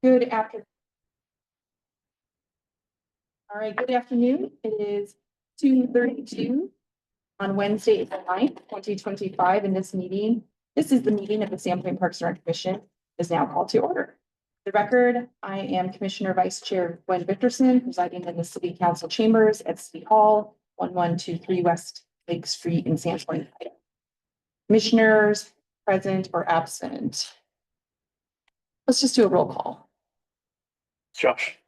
Good afternoon. All right, good afternoon. It is 2:32 on Wednesday, April 9th, 2025, in this meeting. This is the meeting of the Sandpoint Parks and Rec Commission is now called to order. For the record, I am Commissioner Vice Chair Gwen Victorson, presiding in the City Council chambers at City Hall, 1123 West Lake Street in Sandpoint. Commissioners present or absent. Let's just do a roll call. Josh.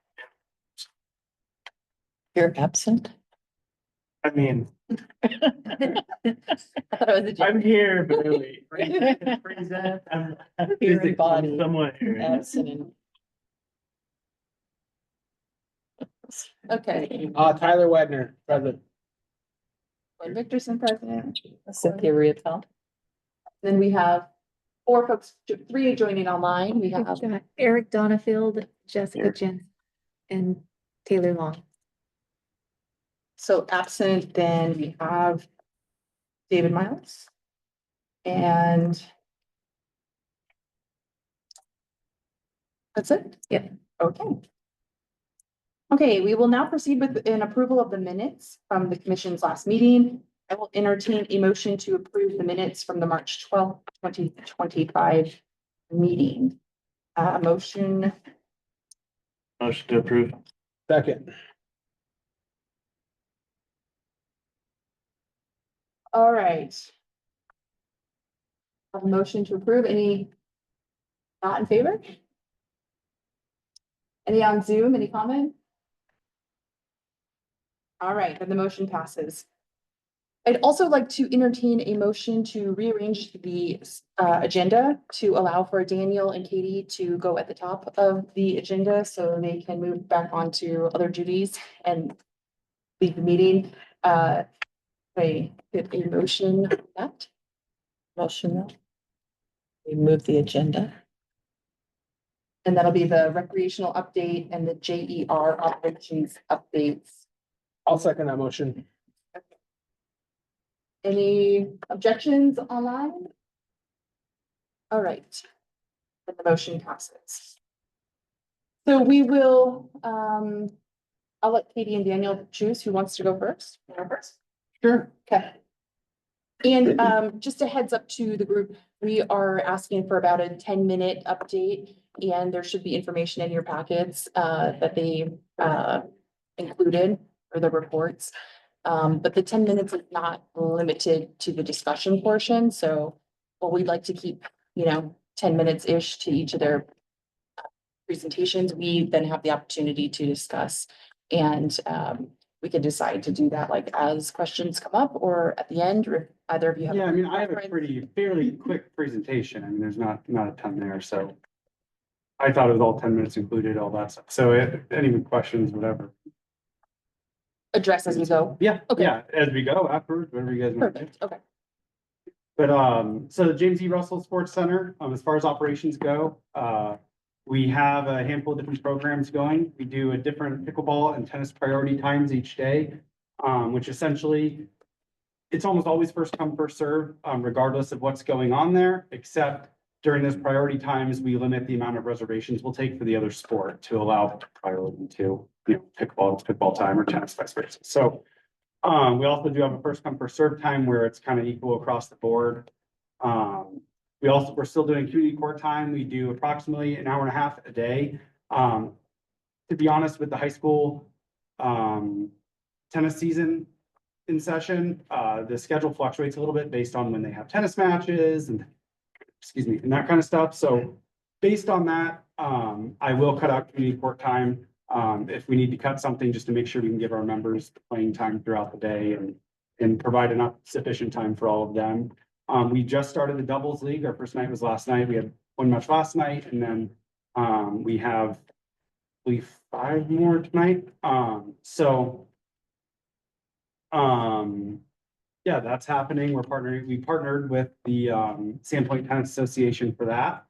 You're absent? I mean, I thought it was a joke. I'm here, but really, present, I'm Hearing body. somewhere. Absent. Okay, Tyler Wedner, present. Gwen Victorson president. Cynthia Riopel. Then we have four folks, three joining online. We have Eric Donafield, Jessica Jens, and Taylor Long. so absent, then we have David Miles. And that's it? Yep. Okay. Okay, we will now proceed with an approval of the minutes from the commission's last meeting. I will entertain a motion to approve the minutes from the March 12th, 2025 meeting. Motion, Motion to approve. Second. all right. A motion to approve, any not in favor? Any on Zoom, any comment? All right, then the motion passes. I'd also like to entertain a motion to rearrange the agenda to allow for Daniel and Katie to go at the top of the agenda so they can move back onto other duties and leave the meeting. I get a motion on that. Motion. We move the agenda. And that'll be the recreational update and the JER operations updates. I'll second that motion. Any objections online? All right. And the motion passes. So we will, I'll let Katie and Daniel choose who wants to go first. You go first? Sure. Okay. And just a heads up to the group, we are asking for about a 10-minute update, and there should be information in your packets that they included for the reports. But the 10 minutes is not limited to the discussion portion, so what we'd like to keep, 10 minutes-ish to each of their presentations. We then have the opportunity to discuss, and we can decide to do that like as questions come up or at the end, or if either of you have. Yeah, I mean, I have a preference. fairly quick presentation. I mean, there's not a ton there, so. I thought it was all 10 minutes included, all that stuff. So any questions, whatever. Address as we go. Yeah, Okay. yeah, as we go afterwards, whatever you guys want to do. Perfect, okay. But so the James E. Russell Sports Center, as far as operations go, we have a handful of different programs going. We do a different pickleball and tennis priority times each day, which essentially it's almost always first come, first serve, regardless of what's going on there, except during those priority times, we limit the amount of reservations we'll take for the other sport to allow priority to, pickleball time or tennis vice versa. So we also do have a first come, first serve time where it's kind of equal across the board. We're still doing community court time. We do approximately an hour and a half a day. To be honest, with the high school tennis season in session, the schedule fluctuates a little bit based on when they have tennis matches and that kind of stuff. So based on that, I will cut out community court time if we need to cut something just to make sure we can give our members playing time throughout the day and provide enough sufficient time for all of them. We just started the doubles league. Our first night was last night. We had one match last night, and then we have, I believe, 5 more tonight. Yeah, that's happening. We partnered with the Sandpoint Tennis Association for that.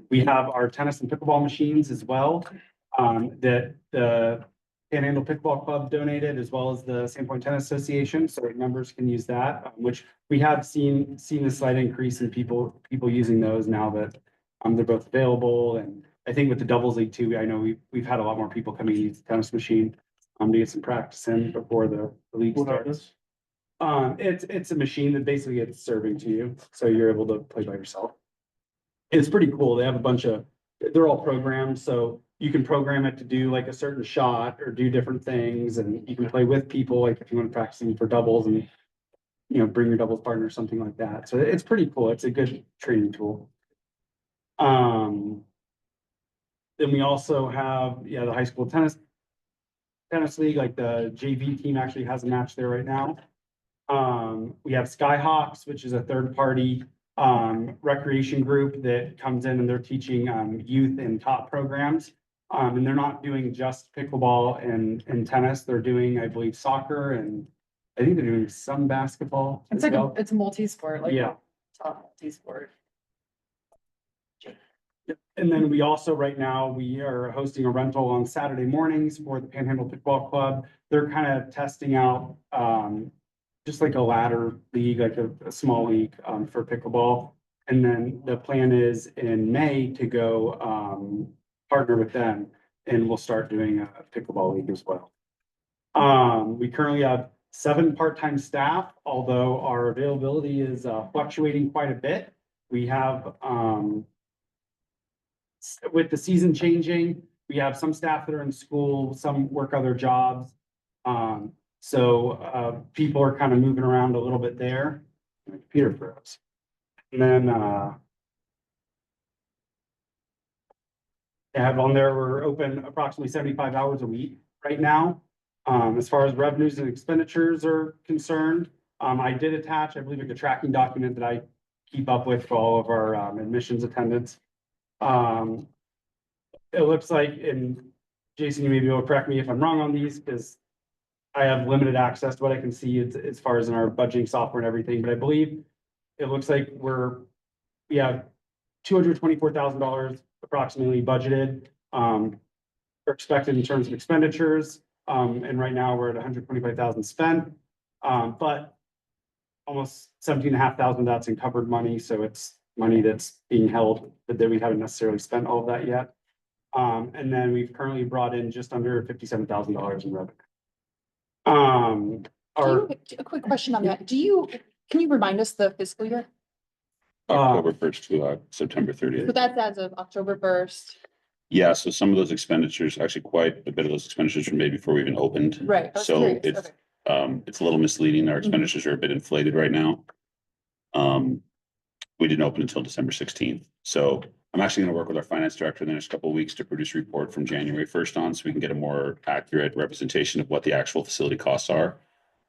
We have our tennis and pickleball machines as well, that the Panhandle Pickleball Club donated, as well as the Sandpoint Tennis Association, so members can use that, which we have seen a slight increase in people using those now that they're both available, and I think with the doubles league too, I know we've had a lot more people coming to use the tennis machine. To get some practice in before the league What are starts. this? It's a machine that basically gets serving to you, so you're able to play by yourself. It's pretty cool. They have a bunch of, they're all programmed, so you can program it to do like a certain shot or do different things, and you can play with people, like if you want to practice for doubles and bring your doubles partner or something like that. So it's pretty cool. It's a good training tool. Then we also have, the high school tennis league, like the JV team actually has a match there right now. We have Skyhawks, which is a third party recreation group that comes in and they're teaching youth and top programs. And they're not doing just pickleball and tennis. They're doing, I believe, soccer, and I think they're doing some basketball It's as like, well. it's multi-sport, like. Yeah. Top multi-sport. And then we also, right now, we are hosting a rental on Saturday mornings for the Panhandle Pickleball Club. They're kind of testing out just like a ladder league, like a small league for pickleball. And then the plan is in May to go partner with them, and we'll start doing a pickleball league as well. We currently have 7 part-time staff, although our availability is fluctuating quite a bit. We have with the season changing, we have some staff that are in school, some work other jobs. So people are kind of moving around a little bit there. My computer froze. And then I have on there, we're open approximately 75 hours a week right now. As far as revenues and expenditures are concerned, I did attach, I believe, like a tracking document that I keep up with for all of our admissions attendance. It looks like, and Jason, you may be able to correct me if I'm wrong on these, because I have limited access to what I can see as far as in our budgeting software and everything, but I believe it looks like we have $224,000 approximately budgeted, or expected in terms of expenditures. And right now we're at 125,000 spent, but almost 17,500 that's encumbered money. So it's money that's being held, but that we haven't necessarily spent all of that yet. And then we've currently brought in just under $57,000 in revenue. A quick question on that. Can you remind us the fiscal year? October 1st to September So 30th. that's as of October 1st. Yeah, so some of those expenditures, actually quite a bit of those expenditures were made before we even opened. Right. I was So curious. it's, Okay. it's a little misleading. Our expenditures are a bit inflated right now. We didn't open until December 16th. So I'm actually going to work with our finance director in the next couple of weeks to produce a report from January 1st on, so we can get a more accurate representation of what the actual facility costs are.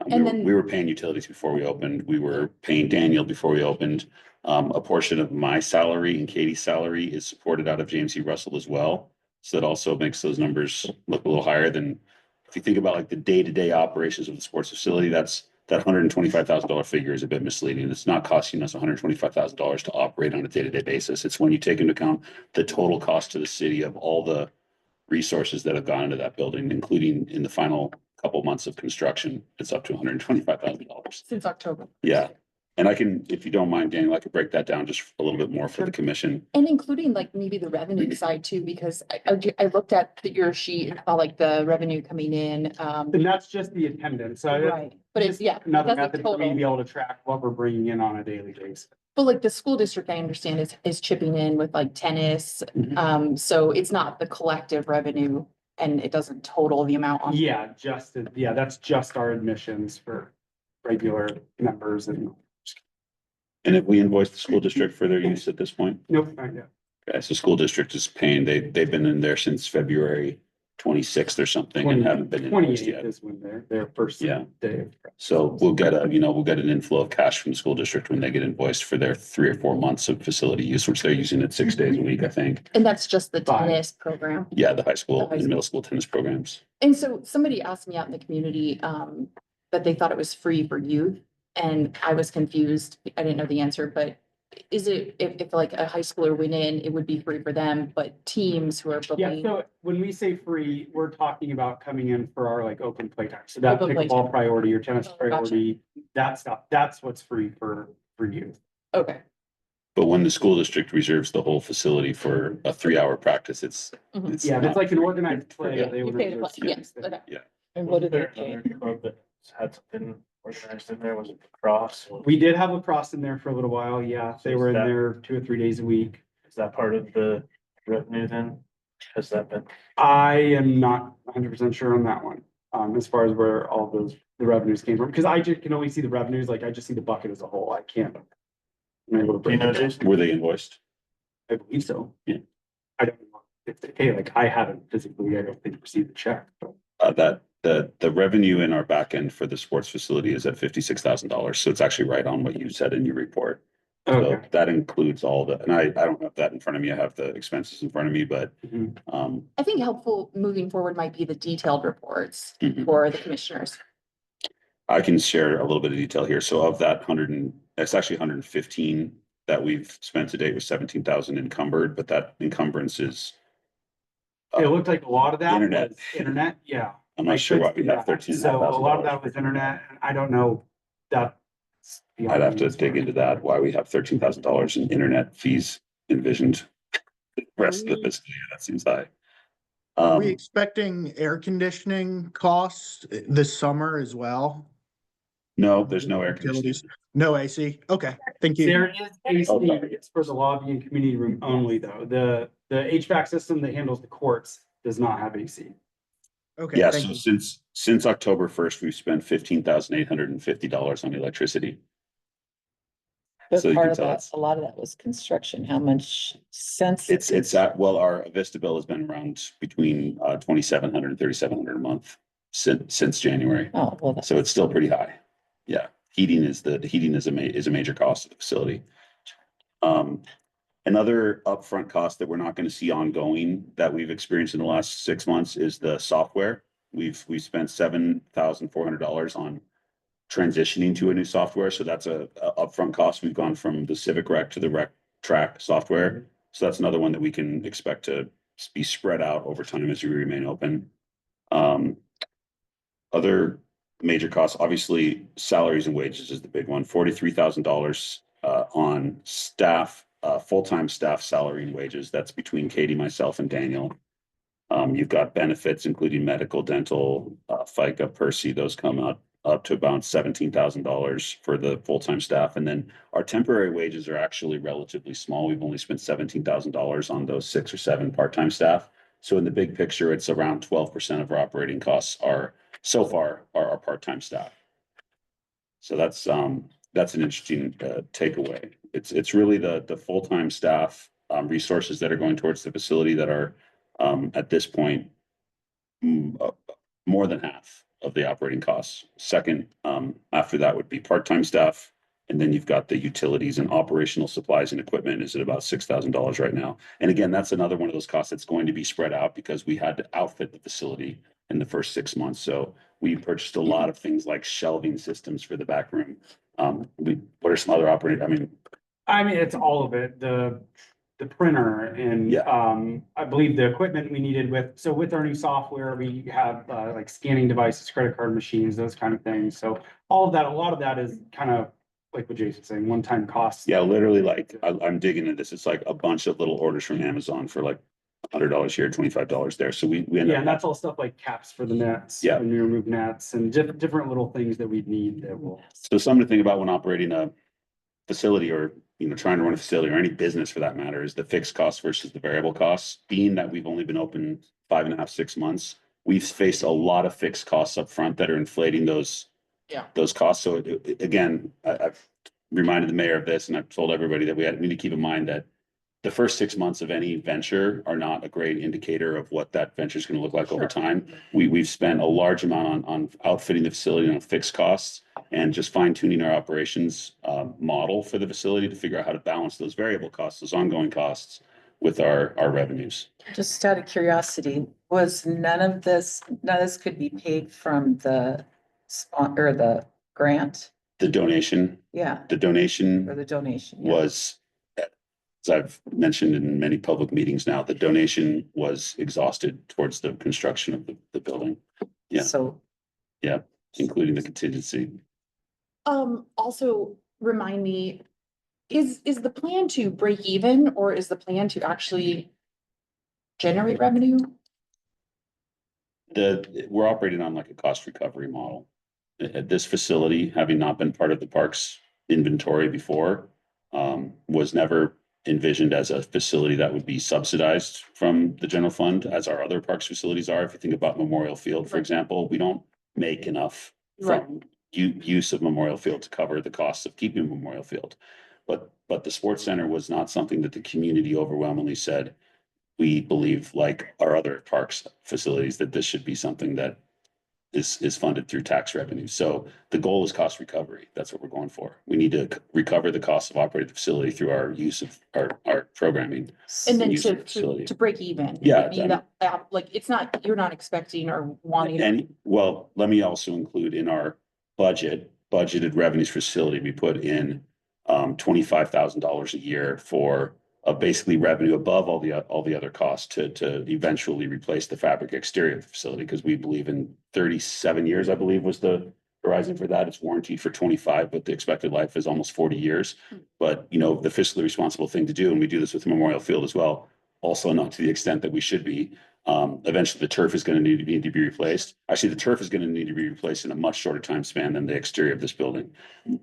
And then- We were paying utilities before we opened. We were paying Daniel before we opened. A portion of my salary and Katie's salary is supported out of James E. Russell as well. So that also makes those numbers look a little higher than, if you think about like the day-to-day operations of the sports facility, that $125,000 figure is a bit misleading. It's not costing us $125,000 to operate on a day-to-day basis. It's when you take into account the total cost to the city of all the resources that have gone into that building, including in the final couple months of construction, it's up to $125,000. Since October. Yeah. And I can, if you don't mind, Daniel, I could break that down just a little bit more for the commission. And including like maybe the revenue side too, because I looked at your sheet and saw like the revenue coming in. And that's just the attendance. So Right, but it's, yeah. another that's the method for me to be total. able to track what we're bringing in on a daily basis. But like the school district, I understand is chipping in with like tennis. Mhm. So it's not the collective revenue and it doesn't total the amount on. Yeah, that's just our admissions for regular members and And if we invoice the school district for their use at this point, nope, not yet. okay, so school district is paying, they've been in there since February 26th or something and haven't been invoiced 28th yet. is when their first Yeah. day. So we'll get an inflow of cash from the school district when they get invoiced for their 3 or 4 months of facility use, which they're using it 6 days a week, I think. And that's just the Fine. tennis program. Yeah, the high school The high and school. middle school tennis programs. And so somebody asked me out in the community, that they thought it was free for youth. And I was confused. I didn't know the answer, but is it, if like a high schooler went in, it would be free for them, but teams who are Yeah, booking. so when we say free, we're talking about coming in for our like open play time. So that Open play pickleball time. priority or tennis Oh, gotcha. priority, that stuff, that's what's free for youth. Okay. But when the school district reserves the whole facility for a 3-hour practice, it's. Mhm. Yeah, if not it's like an free. organized play, Yeah. they You would. pay the reserve play, space yes, there. okay. And what did they Wasn't pay? there another club that had something organized in there? Was it lacrosse? We did have lacrosse in there for a little while, yeah, they were in there 2 or 3 days a week. Is that part of the revenue then? Has that been? I am not 100% sure on that one, as far as where all the revenues came from, because I just can only see the revenues, like I just see the bucket as a whole, I can't. I'm able to Do you break know, it down. Jason? Were they invoiced? I believe so. Yeah. I don't know if they pay, like I haven't physically, I don't think received the check, but. That the revenue in our back end for the sports facility is at $56,000. So it's actually right on what you said in your report. So Okay. that includes all the, and I don't have that in front of me. I have the expenses in front of me, but Mhm. I think helpful moving forward might be the detailed reports Mhm. for the commissioners. I can share a little bit of detail here. So of that it's actually 115 that we've spent to date with 17,000 encumbered, but that encumbrance is. It looked like a lot of that Internet. was internet, yeah. I'm I not sure could why we see have that. 13. So a lot of that was internet, and I don't know that. I'd have to dig into that, why we have $13,000 in internet fees envisioned. The rest of the fiscal year, that seems high. Are we expecting air conditioning costs this summer as well? No, there's no air conditioning. Utilities? No AC? Okay, thank you. There is AC, Oh, sorry. it's for the lobby and community room only, though. The HVAC system that handles the courts does not have AC. Okay, Yeah, thank so you. since October 1st, we've spent $15,850 on electricity. But So you part can of tell that, it's- a lot of that was construction. How much since? It's well, our Vista bill has been around between 2,700 and 3,700 a month since January. Oh, well, that's. So it's still pretty high. Yeah, heating is a major cost of the facility. Another upfront cost that we're not going to see ongoing that we've experienced in the last 6 months is the software. We spent $7,400 on transitioning to a new software. So that's a upfront cost. We've gone from the Civic Rec to the Rec Track software. So that's another one that we can expect to be spread out over time as we remain open. Other major costs, obviously salaries and wages is the big one, $43,000 on staff, full-time staff salary and wages. That's between Katie, myself, and Daniel. You've got benefits, including medical, dental, FICA, Percy, those come up to about $17,000 for the full-time staff. And then our temporary wages are actually relatively small. We've only spent $17,000 on those 6 or 7 part-time staff. So in the big picture, it's around 12% of our operating costs are so far are our part-time staff. So that's an interesting takeaway. It's really the full-time staff resources that are going towards the facility that are at this point more than half of the operating costs. Second, after that would be part-time staff. And then you've got the utilities and operational supplies and equipment is at about $6,000 right now. And again, that's another one of those costs that's going to be spread out because we had to outfit the facility in the first 6 months. So we purchased a lot of things like shelving systems for the back room. What are some other operating? I mean, it's all of it, the printer and, Yeah. I believe the equipment we needed with our new software, we have, like scanning devices, credit card machines, those kind of things. So all of that, a lot of that is kind of like what Jason's saying, one-time costs. Yeah, literally like I'm digging into this. It's like a bunch of little orders from Amazon for like $100 here, $25 there. So we end Yeah, up. and that's all stuff like caps for the nets. Yeah. When we remove nets and different little things that we'd need that will. So something to think about when operating a facility or, trying to run a facility or any business for that matter is the fixed costs versus the variable costs. Being that we've only been open 5.5, 6 months, we've faced a lot of fixed costs up front that are inflating those costs. So again, I've reminded the mayor of this and I've told everybody that we need to keep in mind that the first 6 months of any venture are not a great indicator of what that venture is going to look like over time. We've spent a large amount on outfitting the facility on fixed costs and just fine tuning our operations model for the facility to figure out how to balance those variable costs, those ongoing costs with our revenues. Just out of curiosity, was none of this could be paid from the or the grant? The donation Yeah, or or the donation. Yeah. was, as I've mentioned in many public meetings now, the donation was exhausted towards the construction of the building. Yeah. So. Yeah, including the contingency. Also remind me, is the plan to break even or is the plan to actually generate revenue? We're operating on like a cost recovery model. At this facility, having not been part of the parks inventory before, was never envisioned as a facility that would be subsidized from the general fund as our other parks facilities are. If you think about Memorial Field, for example, we don't make enough from use of Memorial Field to cover the costs of keeping Memorial Field. But the sports center was not something that the community overwhelmingly said, we believe, like our other parks facilities, that this should be something that is funded through tax revenue. So the goal is cost recovery. That's what we're going for. We need to recover the cost of operating the facility through our use of our programming. And then use of the to facility. break even. Yeah, Be that, like, it's not, you're not expecting or wanting. And well, let me also include in our budgeted revenues facility, we put in $25,000 a year for basically revenue above all the other costs to eventually replace the fabric exterior of the facility, because we believe in 37 years, I believe was the horizon for that. It's warranted for 25, but the expected life is almost 40 years. But you know, the fiscally responsible thing to do, and we do this with Memorial Field as well, also not to the extent that we should be. Eventually the turf is going to need to be replaced. Actually, the turf is going to need to be replaced in a much shorter time span than the exterior of this building.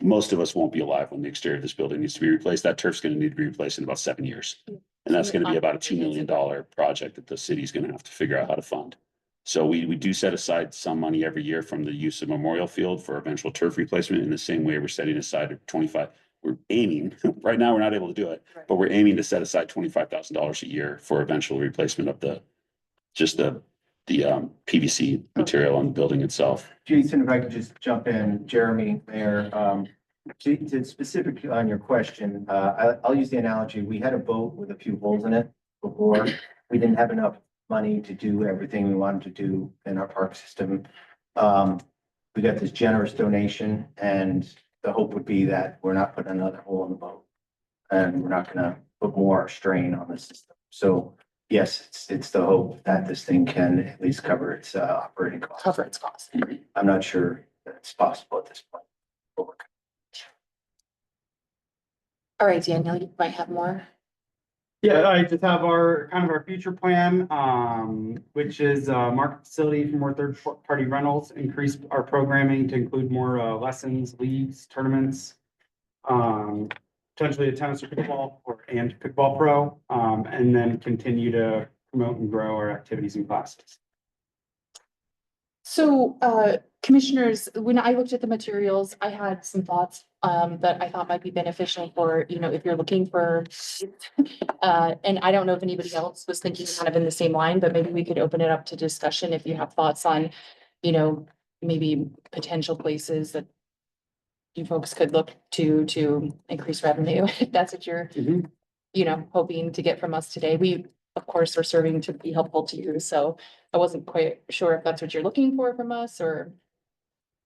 Most of us won't be alive when the exterior of this building needs to be replaced. That turf's going to need to be replaced in about 7 years. And that's going to be about a $2 million project that the city's going to have to figure out how to fund. So we do set aside some money every year from the use of Memorial Field for eventual turf replacement, in the same way we're setting aside 25. We're aiming, right now we're not able to do it, but we're aiming to set aside $25,000 a year for eventual replacement of the PVC material on the building itself. Jason, if I could just jump in, Jeremy, Mayor, to specifically on your question, I'll use the analogy. We had a boat with a few holes in it before. We didn't have enough money to do everything we wanted to do in our park system. We got this generous donation, and the hope would be that we're not putting another hole in the boat, and we're not gonna put more strain on the system. So yes, it's the hope that this thing can at least cover its operating costs. Cover its costs. I'm not sure that it's possible at this point. But we're All right, Daniel, you might have more. Yeah, I just have our kind of our future plan, which is market facility for more third-party rentals, increase our programming to include more lessons, leagues, tournaments, potentially a tennis or pickleball and pickleball pro, and then continue to promote and grow our activities and classes. So, commissioners, when I looked at the materials, I had some thoughts that I thought might be beneficial for, you know, if you're looking for. And I don't know if anybody else was thinking kind of in the same line, but maybe we could open it up to discussion if you have thoughts on, you know, maybe potential places that you folks could look to increase revenue, if that's what you're, you know, hoping to get from us today. We, of course, are serving to be helpful to you, so I wasn't quite sure if that's what you're looking for from us, or.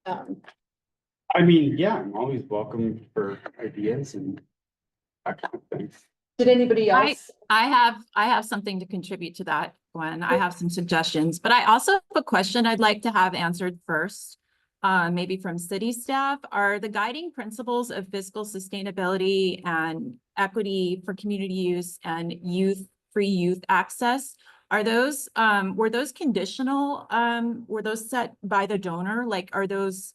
I mean, yeah, I'm always welcome for ideas and that kind of thing. Did anybody else? I have something to contribute to that, Gwen. I have some suggestions, but I also have a question I'd like to have answered first. Maybe from city staff. Are the guiding principles of fiscal sustainability and equity for community use and free youth access, are those, were those conditional? Were those set by the donor? Like, are those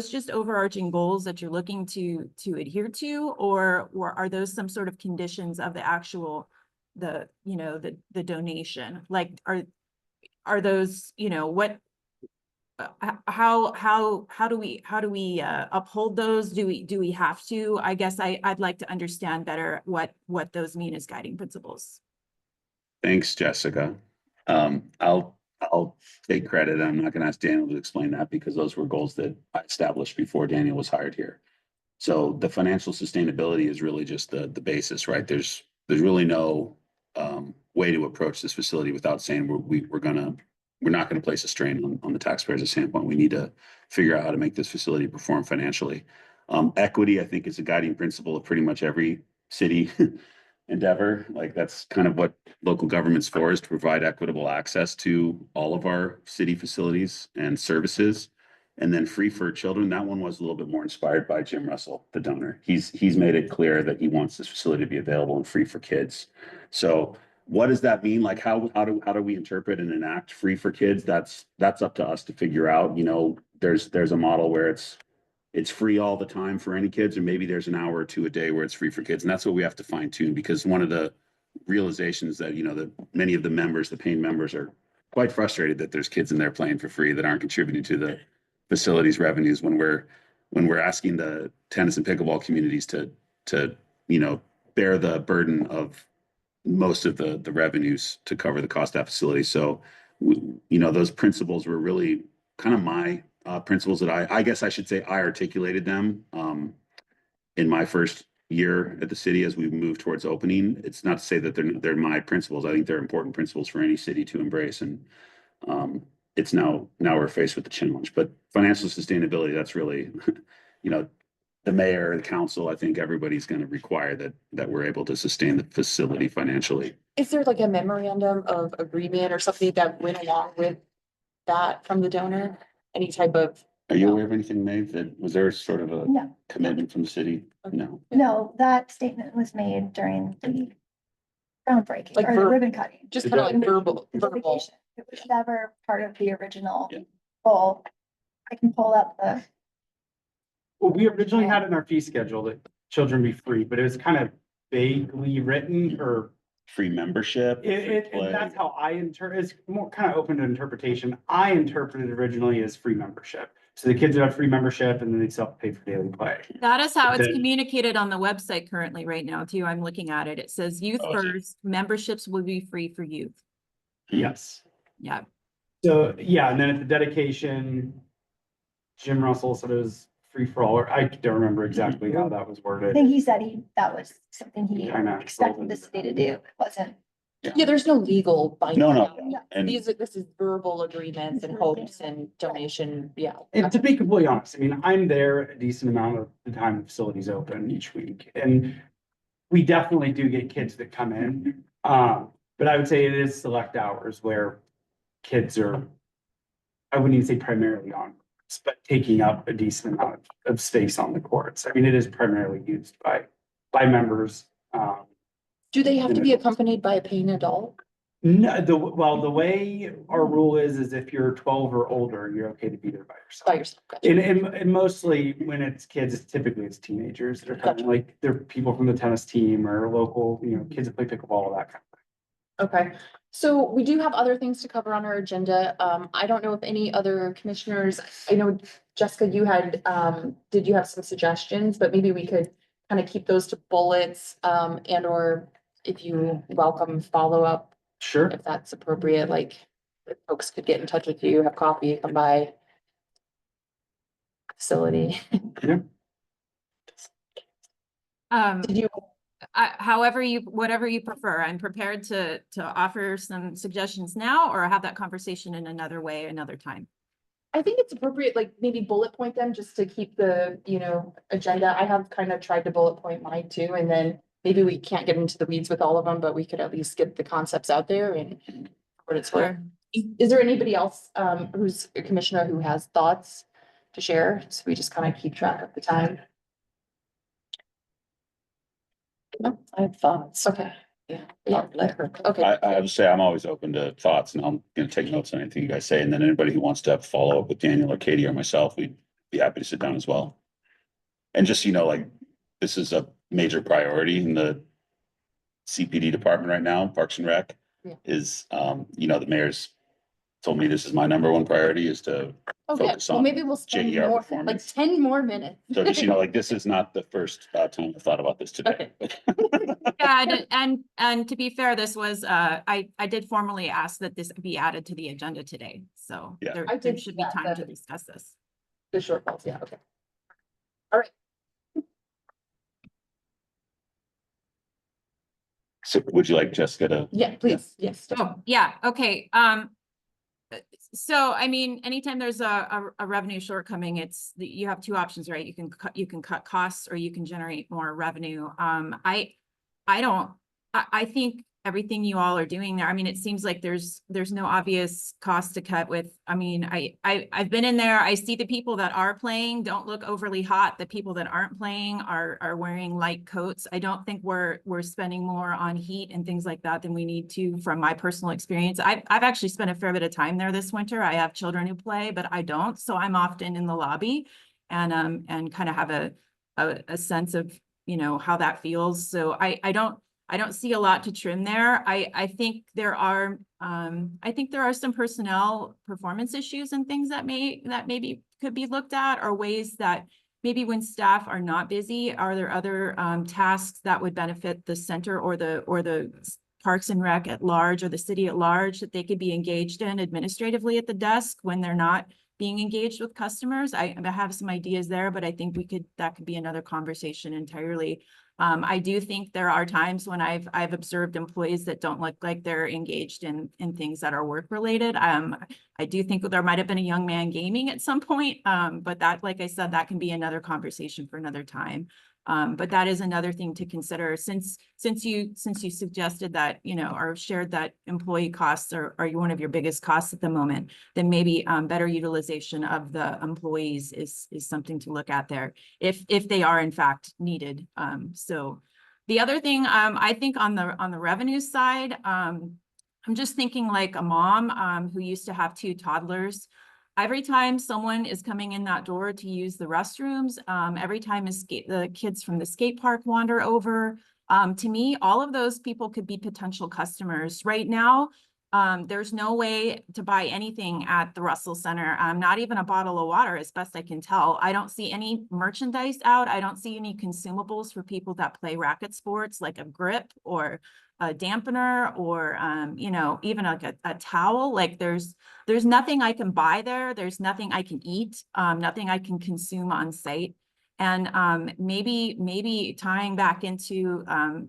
just overarching goals that you're looking to adhere to, or are those some sort of conditions of the actual, the donation? Like, are those, you know, what, how do we uphold those? Do we have to? I guess I'd like to understand better what those mean as guiding principles. Thanks, Jessica. I'll take credit. I'm not going to ask Daniel to explain that, because those were goals that I established before Daniel was hired here. So the financial sustainability is really just the basis, right? There's really no way to approach this facility without saying we're not going to place a strain on the taxpayers at Sandpoint. We need to figure out how to make this facility perform financially. Equity, I think, is a guiding principle of pretty much every city endeavor. Like, that's kind of what local government's for, is to provide equitable access to all of our city facilities and services. And then free for children, that one was a little bit more inspired by Jim Russell, the donor. He's made it clear that he wants this facility to be available and free for kids. So what does that mean? Like how do we interpret and enact free for kids? That's up to us to figure out. You know, there's a model where it's free all the time for any kids, or maybe there's an hour or two a day where it's free for kids. And that's what we have to fine tune, because one of the realizations that, you know, that many of the members, the paying members, are quite frustrated that there's kids in there playing for free that aren't contributing to the facilities revenues when we're asking the tennis and pickleball communities to you know, bear the burden of most of the revenues to cover the cost of that facility. So you know, those principles were really kind of my principles that I guess I should say I articulated them in my first year at the city as we move towards opening. It's not to say that they're my principles. I think they're important principles for any city to embrace, and it's now we're faced with the challenge. But financial sustainability, that's really, you know, the mayor, the council, I think everybody's going to require that we're able to sustain the facility financially. Is there like a memorandum of agreement or something that went along with that from the donor? Any type of? Are you aware of anything, Maeve, that was there sort of a No, commitment from the city? No. no, that statement was made during the groundbreaking Like or the ver- ribbon cutting. Just kind of like verbal. The dedication. It was never part of the original Yeah. goal. I can pull up the, Well, we originally had in our fee schedule that children be free, but it was kind of vaguely written, or Free membership? free play? and that's how I it's more kind of open to interpretation. I interpreted originally as free membership. So the kids would have free membership and then they'd still have to pay for daily play. That is how it's Then- communicated on the website currently right now too. I'm looking at it. It says youth Oh, okay. first, memberships will be free for youth. Yes. Yeah. So, yeah, and then at the dedication, Jim Russell said it was free for all, or I don't remember exactly how that was I worded. think he said that was something he Kinda. expected the city to do. It wasn't. Yeah, there's no legal binding. No, on no. it. And This is verbal agreements and hopes and donation, yeah. And to be completely honest, I mean, I'm there a decent amount of the time the facility's open each week, and we definitely do get kids that come in. But I would say it is select hours where kids are, I wouldn't even say primarily on, but taking up a decent amount of space on the courts. I mean, it is primarily used by members. Do they have to be accompanied by a paying adult? No, the way our rule is if you're 12 or older, you're okay to be there by yourself. By yourself? Gotcha. And mostly when it's kids, it's teenagers that are coming, like they're people from the tennis team or local, you know, kids that play pickleball, that kind of thing. Okay, so we do have other things to cover on our agenda. I don't know if any other commissioners, I know Jessica, you had, did you have some suggestions, but maybe we could kind of keep those to bullets, and or if you welcome follow-up, Sure. if that's appropriate, like if folks could get in touch with you, have coffee, come by facility. Did you? Whatever you prefer. I'm prepared to offer some suggestions now or have that conversation in another way, another time. I think it's appropriate, like maybe bullet point them just to keep the, you know, agenda. I have kind of tried to bullet point mine too, and then maybe we can't get into the weeds with all of them, but we could at least get the concepts out there and what it's worth. Is there anybody else who's a commissioner who has thoughts to share? So we just kind of keep track of the time. No, I have thoughts. Okay. Yeah, let her. Okay. I have to say, I'm always open to thoughts, and I'm gonna take notes on anything you guys say, and then anybody who wants to have follow up with Daniel or Katie or myself, we'd be happy to sit down as well. And just, you know, like, this is a major priority in the CPD department right now, Parks and Rec. Yeah. Is, you know, the mayor's told me this is my number one priority, is to Okay, focus well, on maybe we'll spend JER more, like performance. 10 more minutes. So just, you know, like, this is not the first time I thought about this today. Yeah, and to be fair, this was, I did formally ask that this be added to the agenda today. So Yeah. there I there did should be that, time to the- discuss this. The shortfalls, yeah, okay. So would you like Jessica to? Yeah, please, yes. Oh, yeah, okay. So I mean, anytime there's a revenue shortcoming, you have two options, right? You can cut costs or you can generate more revenue. I think everything you all are doing there. I mean, it seems like there's no obvious cost to cut with, I mean, I've been in there. I see the people that are playing don't look overly hot. The people that aren't playing are wearing light coats. I don't think we're spending more on heat and things like that than we need to from my personal experience. I've actually spent a fair bit of time there this winter. I have children who play, but I don't. So I'm often in the lobby and kind of have a sense of, you know, how that feels. So I don't see a lot to trim there. I think there are some personnel performance issues and things that maybe could be looked at, or ways that maybe when staff are not busy, are there other tasks that would benefit the center or the Parks and Rec at large, or the city at large, that they could be engaged in administratively at the desk when they're not being engaged with customers. I have some ideas there, but I think that could be another conversation entirely. I do think there are times when I've observed employees that don't look like they're engaged in things that are work related. I do think there might have been a young man gaming at some point, but that, like I said, that can be another conversation for another time. But that is another thing to consider, since you suggested that, you know, or shared that employee costs are one of your biggest costs at the moment, then maybe better utilization of the employees is something to look at there, if they are in fact needed. So the other thing, I think on the revenue side, I'm just thinking like a mom who used to have 2 toddlers. Every time someone is coming in that door to use the restrooms, every time the kids from the skate park wander over, to me, all of those people could be potential customers. Right now, there's no way to buy anything at the Russell Center, not even a bottle of water, as best I can tell. I don't see any merchandise out. I don't see any consumables for people that play racket sports, like a grip or a dampener, or you know, even like a towel. Like there's nothing I can buy there. There's nothing I can eat, nothing I can consume on site. And maybe tying back into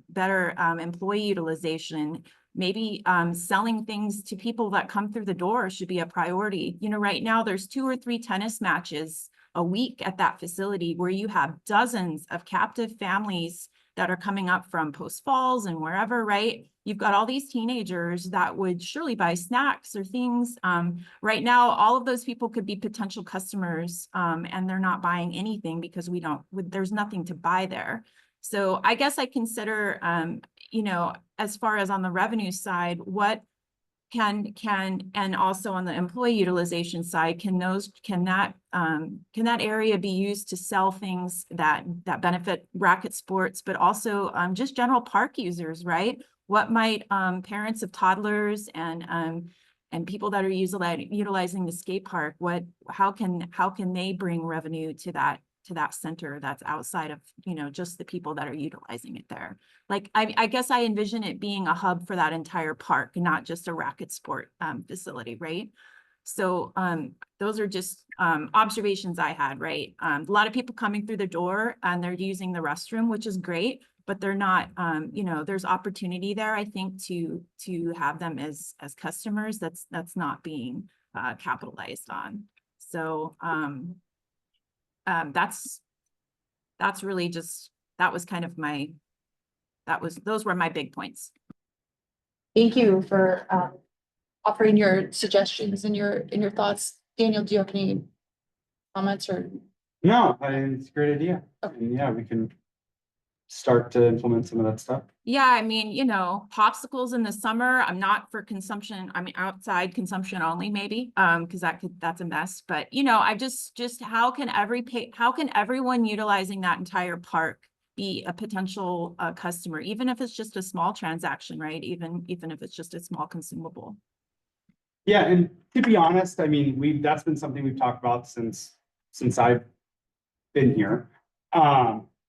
better employee utilization, maybe selling things to people that come through the door should be a priority. You know, right now there's 2 or 3 tennis matches a week at that facility, where you have dozens of captive families that are coming up from Post Falls and wherever, right? You've got all these teenagers that would surely buy snacks or things. Right now, all of those people could be potential customers, and they're not buying anything because there's nothing to buy there. So I guess I consider, you know, as far as on the revenue side, what and also on the employee utilization side, can that area be used to sell things that benefit racket sports, but also just general park users, right? What might parents of toddlers and people that are utilizing the skate park, how can they bring revenue to that center that's outside of, you know, just the people that are utilizing it there? Like, I guess I envision it being a hub for that entire park, not just a racket sport facility, right? So those are just observations I had, right? A lot of people coming through the door and they're using the restroom, which is great, but they're not, you know, there's opportunity there, I think, to have them as customers that's not being capitalized on. So that's really just, that was kind of those were my big points. Thank you for offering your suggestions and your thoughts. Daniel, do you have any comments or? No, I think it's a great idea. And yeah, we can start to implement some of that stuff. Yeah, I mean, you know, popsicles in the summer, I'm not for consumption. I mean, outside consumption only, maybe, because that's a mess. But you know, I just how can everyone utilizing that entire park be a potential customer, even if it's just a small transaction, right? Even if it's just a small consumable. Yeah, and to be honest, I mean, that's been something we've talked about since I've been here.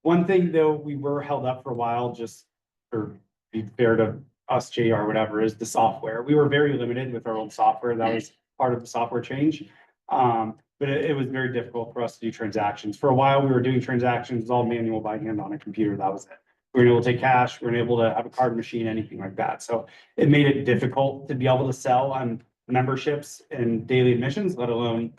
One thing though, we were held up for a while, just for be fair to us, JR, or whatever, is the software. We were very limited with our old software. That was part of the software change. But it was very difficult for us to do transactions. For a while, we were doing transactions all manual by hand on a computer. That was it. We were able to take cash. We were able to have a card machine, anything like that. So it made it difficult to be able to sell on memberships and daily admissions, let alone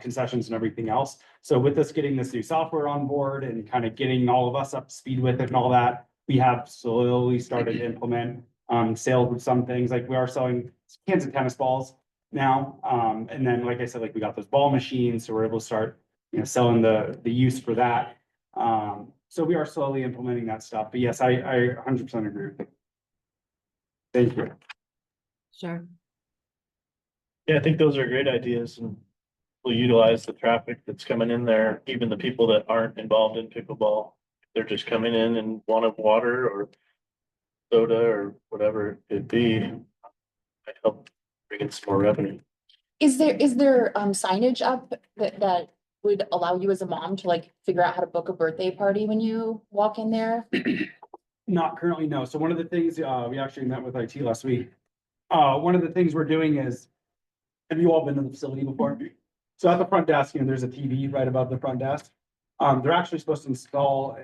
concessions and everything else. So with us getting this new software on board and kind of getting all of us up to speed with it and all that, we have slowly started to implement sales with some things, like we are selling cans of tennis balls now. And then, like I said, like we got those ball machines, so we're able to start, selling the use for that. So we are slowly implementing that stuff, but yes, I 100% agree with you. Thank you. Sure. Yeah, I think those are great ideas and we'll utilize the traffic that's coming in there, even the people that aren't involved in pickleball. They're just coming in and want a water or soda or whatever it be. I help bring in some more revenue. Is there signage up that would allow you as a mom to like figure out how to book a birthday party when you walk in there? Not currently, no. So one of the things, we actually met with IT last week. One of the things we're doing is, have you all been to the facility before? So at the front desk, there's a TV right above the front desk. They're actually supposed to install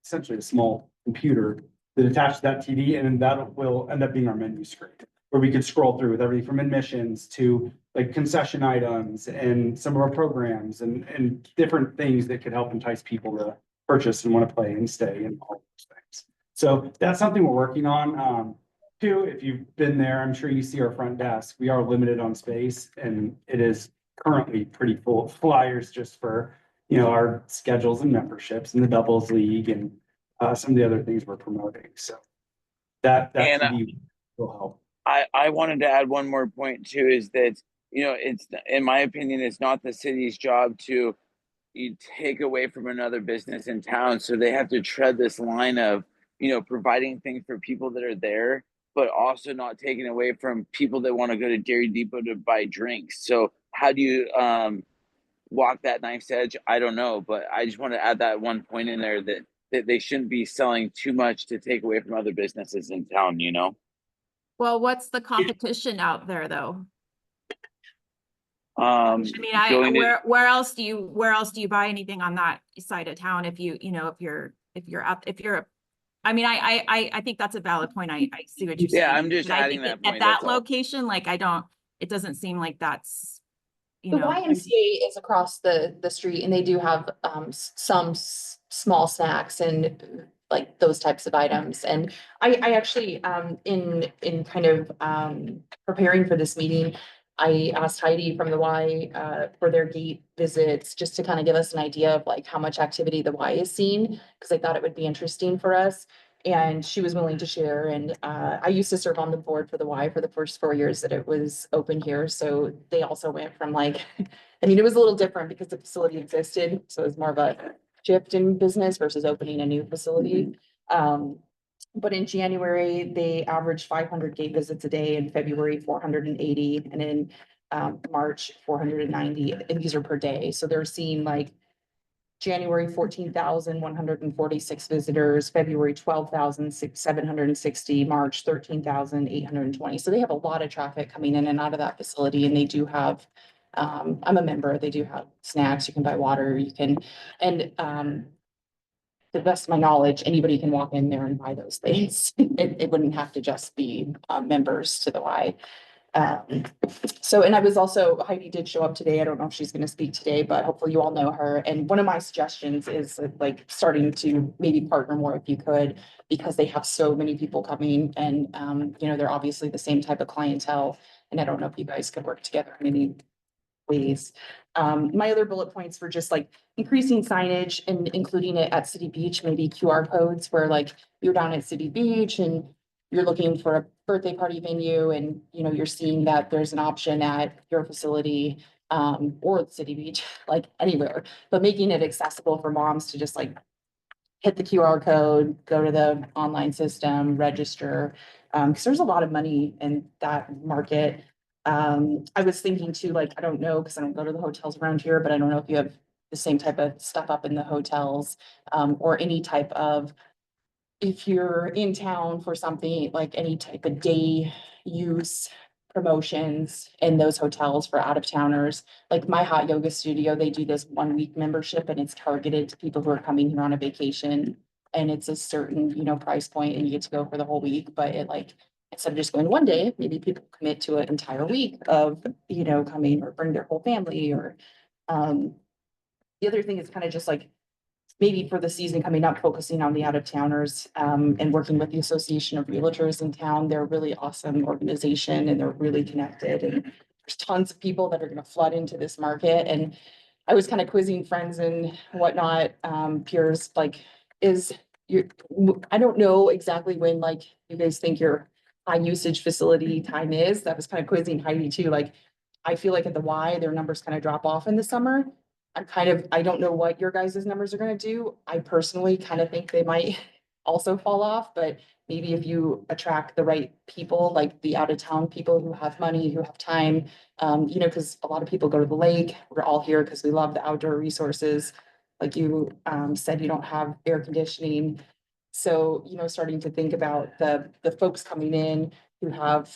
essentially a small computer that attaches that TV, and that will end up being our menu screen, where we could scroll through with everything from admissions to like concession items and some of our programs and different things that could help entice people to purchase and want to play and stay and all those things. So that's something we're working on. Two, if you've been there, I'm sure you see our front desk. We are limited on space and it is currently pretty full of flyers just for, our schedules and memberships and the doubles league and some of the other things we're promoting. So that TV will help. I wanted to add one more point too, is that, it's, in my opinion, it's not the city's job to take away from another business in town. So they have to tread this line of, providing things for people that are there, but also not taking away from people that want to go to Dairy Depot to buy drinks. So how do you walk that knife's edge? I don't know, but I just want to add that one point in there that they shouldn't be selling too much to take away from other businesses in town, Well, what's the competition out there though? I mean, where else do you buy anything on that side of town if I mean, I think that's a valid point. I see what you're saying. Yeah, I'm just But I adding think that point, at that that's all. location, like it doesn't seem like that's, The YMCA is across the street and they do have some small snacks and like those types of items. And I actually in kind of preparing for this meeting, I asked Heidi from the Y for their gate visits, just to kind of give us an idea of like how much activity the Y is seeing, because I thought it would be interesting for us. And she was willing to share. And I used to serve on the board for the Y for the first 4 years that it was open here. So they also went from like, I mean, it was a little different because the facility existed. So it was more of a shift in business versus opening a new facility. But in January, they averaged 500 gate visits a day, in February, 480, and in March, 490. And these are per day. So they're seeing like January, 14,146 visitors, February, 12,760, March, 13,820. So they have a lot of traffic coming in and out of that facility. And they do have, I'm a member, they do have snacks, you can buy water, you can, and to the best of my knowledge, anybody can walk in there and buy those things. It wouldn't have to just be members to the Y. So, and I was also, Heidi did show up today. I don't know if she's going to speak today, but hopefully you all know her. And one of my suggestions is like starting to maybe partner more if you could, because they have so many people coming and, they're obviously the same type of clientele. And I don't know if you guys could work together in any ways. My other bullet points were just like increasing signage and including it at City Beach, maybe QR codes where like you're down at City Beach and you're looking for a birthday party venue and, you're seeing that there's an option at your facility, or City Beach, like anywhere, but making it accessible for moms to just like hit the QR code, go to the online system, register, because there's a lot of money in that market. I was thinking too, like, I don't know, because I don't go to the hotels around here, but I don't know if you have the same type of stuff up in the hotels, or any type of, if you're in town for something, like any type of day use promotions in those hotels for out of towners. Like my hot yoga studio, they do this 1 week membership and it's targeted to people who are coming here on a vacation. And it's a certain, price point and you get to go for the whole week, but it like, instead of just going one day, maybe people commit to an entire week of, coming or bring their whole family or, the other thing is kind of just like maybe for the season coming up, focusing on the out of towners, and working with the Association of Realtors in town. They're a really awesome organization and they're really connected, and there's tons of people that are gonna flood into this market. And I was kind of quizzing friends and whatnot, peers, like, I don't know exactly when, like, you guys think your high usage facility time is. That was kind of quizzing Heidi too, like, I feel like at the Y, their numbers kind of drop off in the summer. I don't know what your guys' numbers are gonna do. I personally kind of think they might also fall off, but maybe if you attract the right people, like the out of town people who have money, who have time, you know, because a lot of people go to the lake. We're all here because we love the outdoor resources. Like you said, you don't have air conditioning. So, you know, starting to think about the folks coming in who have,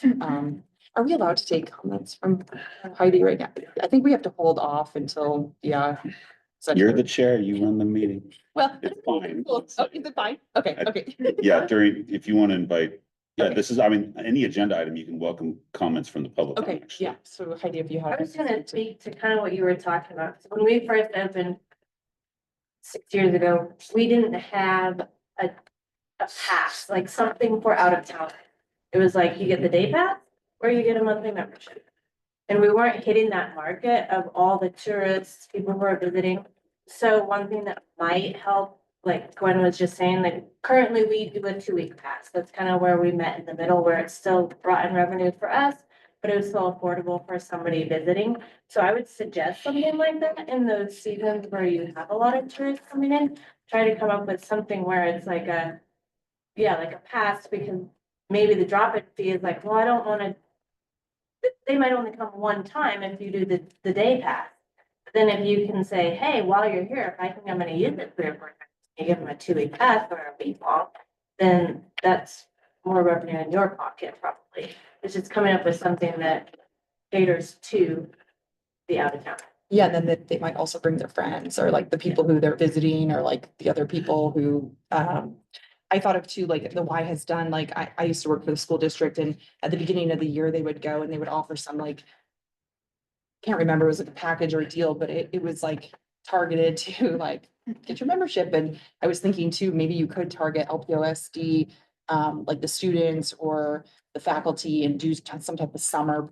are we allowed to take comments from Heidi right now? I think we have to hold off until, yeah. You're the chair, you run the meeting. Well. It's fine. Oh, is it fine? Okay, okay. Yeah, if you want to invite, yeah, this is, I mean, any agenda item, you can welcome comments from the public. on, Okay, actually. yeah, so Heidi, if you have. I was gonna speak to kind of what you were talking about. So when we first opened 6 years ago, we didn't have a pass, like something for out of town. It was like you get the day pass or you get a monthly membership. And we weren't hitting that market of all the tourists, people who are visiting. So one thing that might help, like Gwen was just saying, like currently we do a 2-week pass. That's kind of where we met in the middle, where it's still brought in revenue for us, but it was still affordable for somebody visiting. So I would suggest something like that in those seasons where you have a lot of tourists coming in. Try to come up with something where it's like like a pass, because maybe the drop-in fee is like, well, I don't want to. They might only come one time if you do the day pass. But then if you can say, hey, while you're here, if I think I'm gonna use it 3 or 4 times, you give them a 2-week pass or a week long, then that's more revenue in your pocket probably. It's just coming up with something that caters to the out of town. Yeah, and then they might also bring their friends or like the people who they're visiting or like the other people who, I thought of too, like the Y has done, like I used to work for the school district and at the beginning of the year, they would go and they would offer some like, can't remember, it was like a package or a deal, but it was like targeted to like, get your membership. And I was thinking too, maybe you could target LPOSD, like the students or the faculty and do some type of summer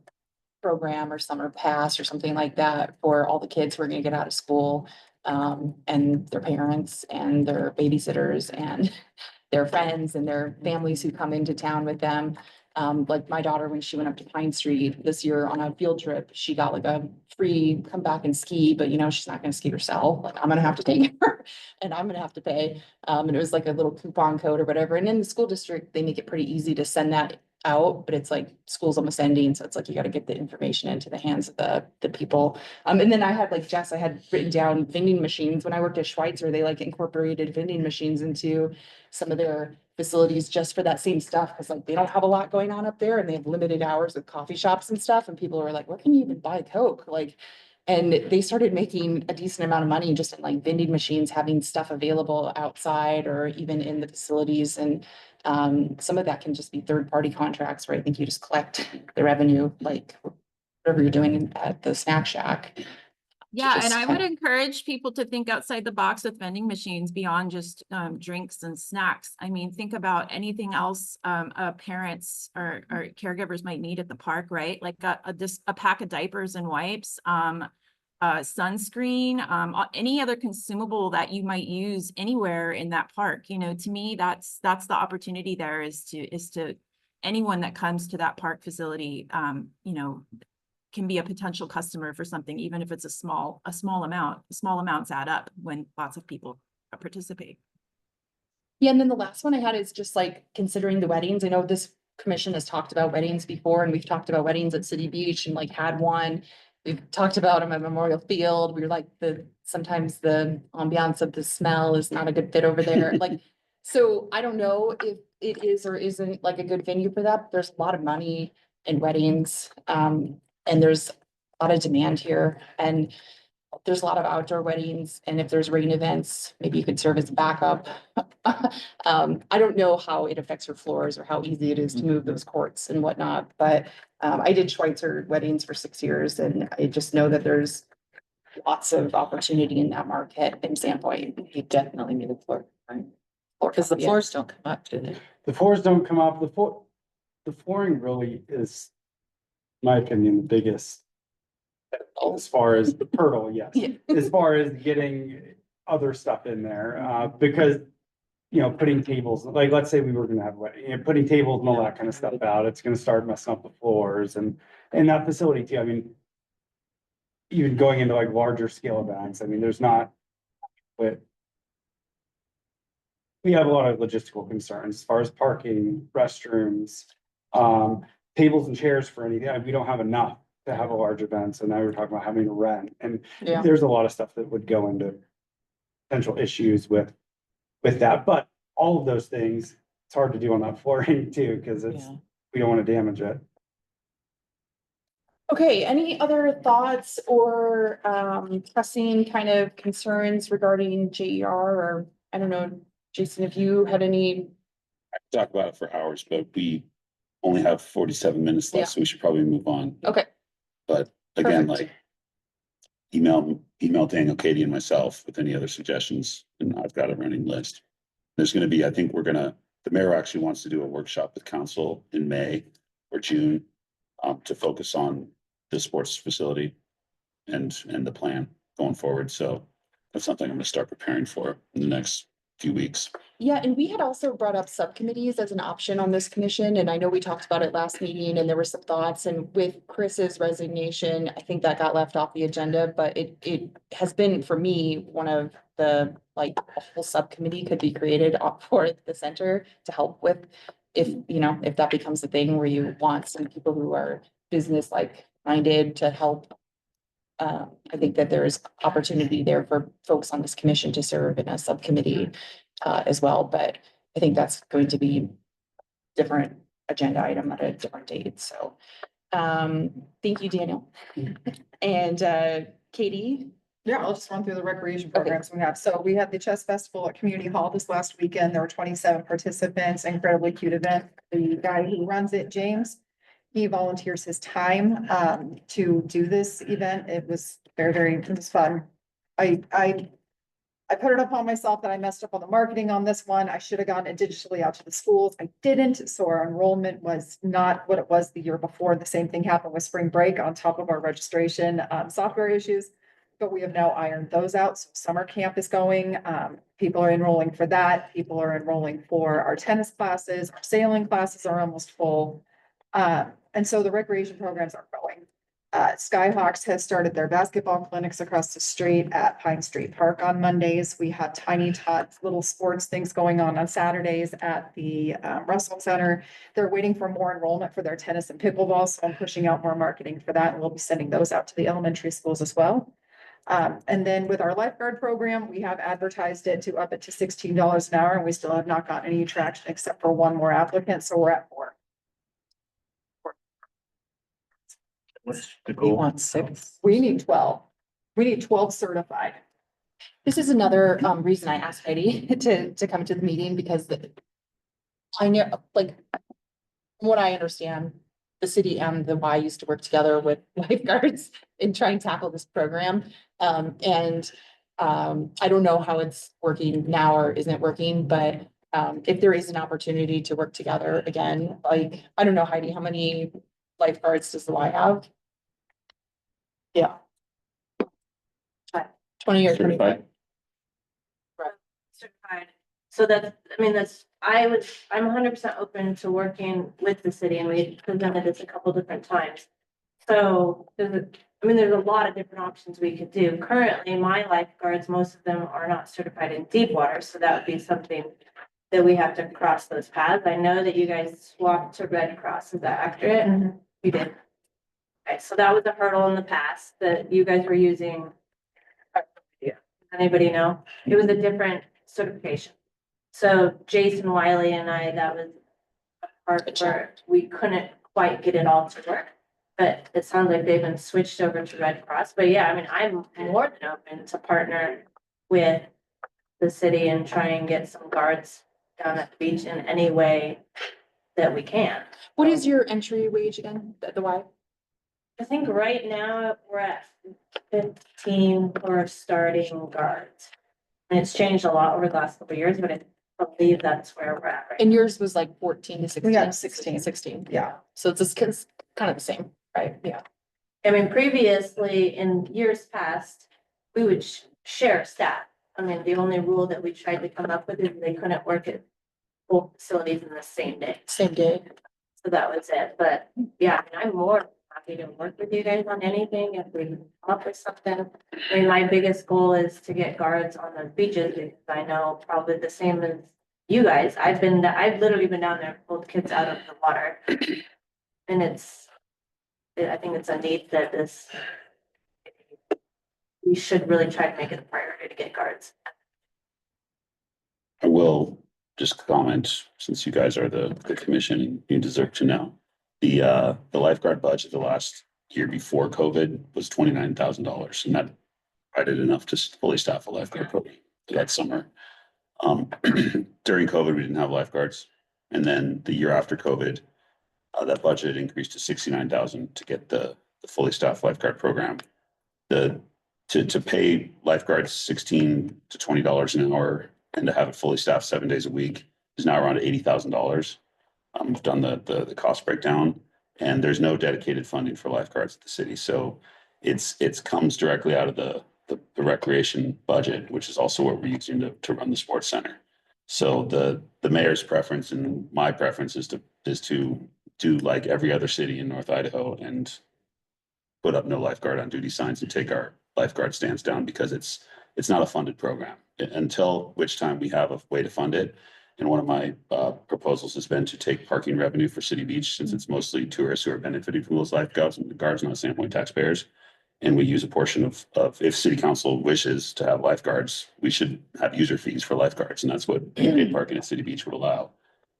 program or summer pass or something like that for all the kids who are gonna get out of school, and their parents and their babysitters and their friends and their families who come into town with them. Like my daughter, when she went up to Pine Street this year on a field trip, she got like a free come back and ski, but you know, she's not gonna ski herself. Like I'm gonna have to take her and I'm gonna have to pay. And it was like a little coupon code or whatever. And in the school district, they make it pretty easy to send that out, but it's like school's almost ending. So it's like, you got to get the information into the hands of the people. And then I had like Jess, I had written down vending machines. When I worked at Schweitzer, they like incorporated vending machines into some of their facilities just for that same stuff. Cause like they don't have a lot going on up there and they have limited hours with coffee shops and stuff. And people are like, where can you even buy Coke? Like, and they started making a decent amount of money just in like vending machines, having stuff available outside or even in the facilities. And some of that can just be third-party contracts where I think you just collect the revenue, like whatever you're doing at the snack shack. Yeah, and just I kind would encourage people to think outside the box with vending machines beyond just drinks and snacks. I mean, think about anything else parents or caregivers might need at the park, right? Like a pack of diapers and wipes, sunscreen, any other consumable that you might use anywhere in that park. You know, to me, that's the opportunity there is to anyone that comes to that park facility, you know, can be a potential customer for something, even if it's a small amount. Small amounts add up when lots of people participate. Yeah, and then the last one I had is just like considering the weddings. I know this commission has talked about weddings before, and we've talked about weddings at City Beach and like had one. We've talked about them at Memorial Field. We were like sometimes the ambiance of the smell is not a good fit over there. Like, so I don't know if it is or isn't like a good venue for that. There's a lot of money in weddings. And there's a lot of demand here and there's a lot of outdoor weddings. And if there's rain events, maybe you could serve as a backup. I don't know how it affects your floors or how easy it is to move those courts and whatnot, but I did Schweitzer weddings for 6 years and I just know that there's lots of opportunity in that market in Sandpoint. You definitely need a floor. Because the Yeah. floors don't come up, do they? The floors don't come up, the flooring really is, in my opinion, the biggest. As far as hurdle, yes, Yeah. as far as getting other stuff in there, because. You know, putting tables, like, let's say we were gonna have a wedding, you know, putting tables and all that kind of stuff out, it's gonna start messing up the floors and that facility too, I mean. Even going into like larger scale events, I mean, there's not, but. We have a lot of logistical concerns as far as parking, restrooms, tables and chairs for anything, we don't have enough to have a large event, so now we're talking about having to rent, and Yeah. there's a lot of stuff that would go into. Potential issues with that, but all of those things, it's hard to do on that flooring too, because it's, Yeah. we don't want to damage it. Okay, any other thoughts or pressing kind of concerns regarding JER or, I don't know, Jason, if you had any, I could talk about it for hours, but we only have 47 minutes left, so we should probably move on. okay, But again, Perfect. like. Email Daniel, Katie and myself with any other suggestions, and I've got a running list. There's gonna be, I think the mayor actually wants to do a workshop with council in May or June. To focus on the sports facility and the plan going forward, so that's something I'm gonna start preparing for in the next few weeks. yeah, and we had also brought up subcommittees as an option on this commission, and I know we talked about it last meeting, and there were some thoughts, and with Chris's resignation, I think that got left off the agenda, but it has been, for me, one of the, like, a whole subcommittee could be created for the center to help with, if, you know, if that becomes a thing where you want some people who are business-like minded to help. I think that there's opportunity there for folks on this commission to serve in a subcommittee as well, but I think that's going to be different agenda item at a different date, so. Thank you, Daniel. And Katie? Yeah, I'll just run through the recreation programs we have. So we had the chess festival at Community Hall this last weekend. There were 27 participants, incredibly cute event. The guy who runs it, James, he volunteers his time to do this event. It was it was fun. I put it upon myself that I messed up on the marketing on this one. I should have gotten it digitally out to the schools. I didn't, so our enrollment was not what it was the year before. The same thing happened with spring break on top of our registration software issues. But we have now ironed those out. So summer camp is going. People are enrolling for that. People are enrolling for our tennis classes. Our sailing classes are almost full. And so the recreation programs are going. Skyhawks has started their basketball clinics across the street at Pine Street Park on Mondays. We have Tiny Tots little sports things going on Saturdays at the Russell Center. They're waiting for more enrollment for their tennis and pickleball, so I'm pushing out more marketing for that, and we'll be sending those out to the elementary schools as well. And then with our lifeguard program, we have advertised it to up it to $16 an hour, and we still have not gotten any traction except for one more applicant, so we're at 4. What's the We goal? want 6. We need 12. We need 12 certified. This is another reason I asked Heidi to come to the meeting, because I know, like, from what I understand, the city and the Y used to work together with lifeguards in trying to tackle this program. And I don't know how it's working now or isn't working, but if there is an opportunity to work together again, like, I don't know, Heidi, how many lifeguards does the Y have? Yeah. 20 or 25. Certified. So that's, I mean, I'm 100% open to working with the city, and we presented this a couple different times. So there's a lot of different options we could do. Currently, my lifeguards, most of them are not certified in deep water, so that would be something that we have to cross those paths. I know that you guys swapped to Red Cross. Is that accurate? You did. Okay, so that was a hurdle in the past that you guys were using. Anybody know? It was a different certification. So Jason Wiley and I, that was a part where we couldn't quite get it all to work. But it sounds like they've been switched over to Red Cross. But yeah, I mean, I'm more than open to partner with the city and try and get some guards down at the beach in any way that we can. What is your entry wage again, the Y? I think right now we're at 15 for starting guards. And it's changed a lot over the last couple of years, but I believe that's where we're at right And now. yours was like 14 to 16? We got 16. 16, Yeah. so it's just kind of the same, right? Yeah. I mean, previously, in years past, we would share staff. I mean, the only rule that we tried to come up with is they couldn't work at both facilities in the same day. Same day. So that was it, but yeah, I mean, I'm more happy to work with you guys on anything if we come up with something. I mean, my biggest goal is to get guards on the beaches because I know probably the same as you guys. I've literally been down there, pulled kids out of the water. And I think it's a need that we should really try to make it a priority to get guards. I will just comment, since you guys are the commission and you deserve to know. The lifeguard budget the last year before COVID was $29,000, and that provided enough to fully staff a lifeguard program that summer. During COVID, we didn't have lifeguards. And then the year after COVID, that budget increased to $69,000 to get the fully staffed lifeguard program. To pay lifeguards $16 to $20 an hour and to have it fully staffed 7 days a week is now around $80,000. We've done the cost breakdown, and there's no dedicated funding for lifeguards at the city. So it's comes directly out of the recreation budget, which is also what we're using to run the sports center. So the mayor's preference and my preference is to do like every other city in North Idaho and put up no lifeguard on duty signs and take our lifeguard stands down, because it's not a funded program until which time we have a way to fund it. And one of my proposals has been to take parking revenue for City Beach, since it's mostly tourists who are benefiting from those lifeguards, and the guards, not Sandpoint taxpayers. And we use a portion of if city council wishes to have lifeguards, we should have user fees for lifeguards. And that's what paid parking at City Beach would allow,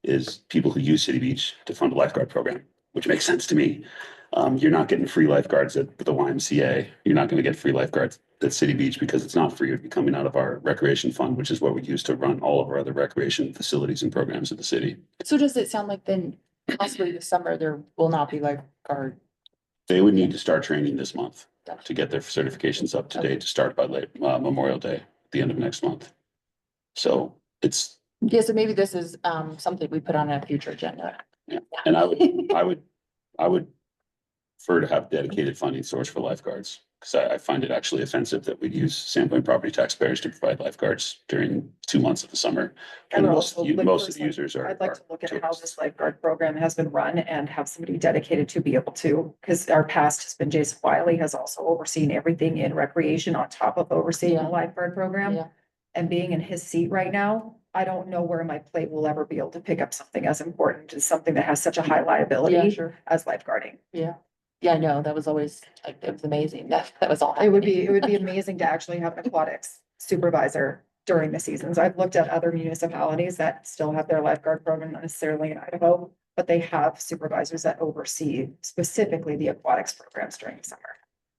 is people who use City Beach to fund a lifeguard program, which makes sense to me. You're not getting free lifeguards at the YMCA. You're not going to get free lifeguards at City Beach because it's not free. It'd be coming out of our recreation fund, which is what we use to run all of our other recreation facilities and programs of the city. So does it sound like then possibly this summer there will not be lifeguard? They would need to start training this month to get their certifications up to date, to start by Memorial Day, at the end of next month. So it's. Yeah, so maybe this is something we put on a future agenda. Yeah, and I would prefer to have dedicated funding source for lifeguards, because I find it actually offensive that we'd use Sandpoint property taxpayers to provide lifeguards during 2 months of the summer. And most of the users are. I'd like to look at how this lifeguard program has been run and have somebody dedicated to be able to, because our past has been Jason Wiley has also overseen everything in recreation on top of overseeing the lifeguard program. Yeah. And being in his seat right now, I don't know where my plate will ever be able to pick up something as important as something that has such a high liability as lifeguarding. Yeah. Yeah, I know. That was always like, it was amazing. That was all. It would be amazing to actually have an aquatics supervisor during the seasons. I've looked at other municipalities that still have their lifeguard program, not necessarily in Idaho, but they have supervisors that oversee specifically the aquatics programs during the summer.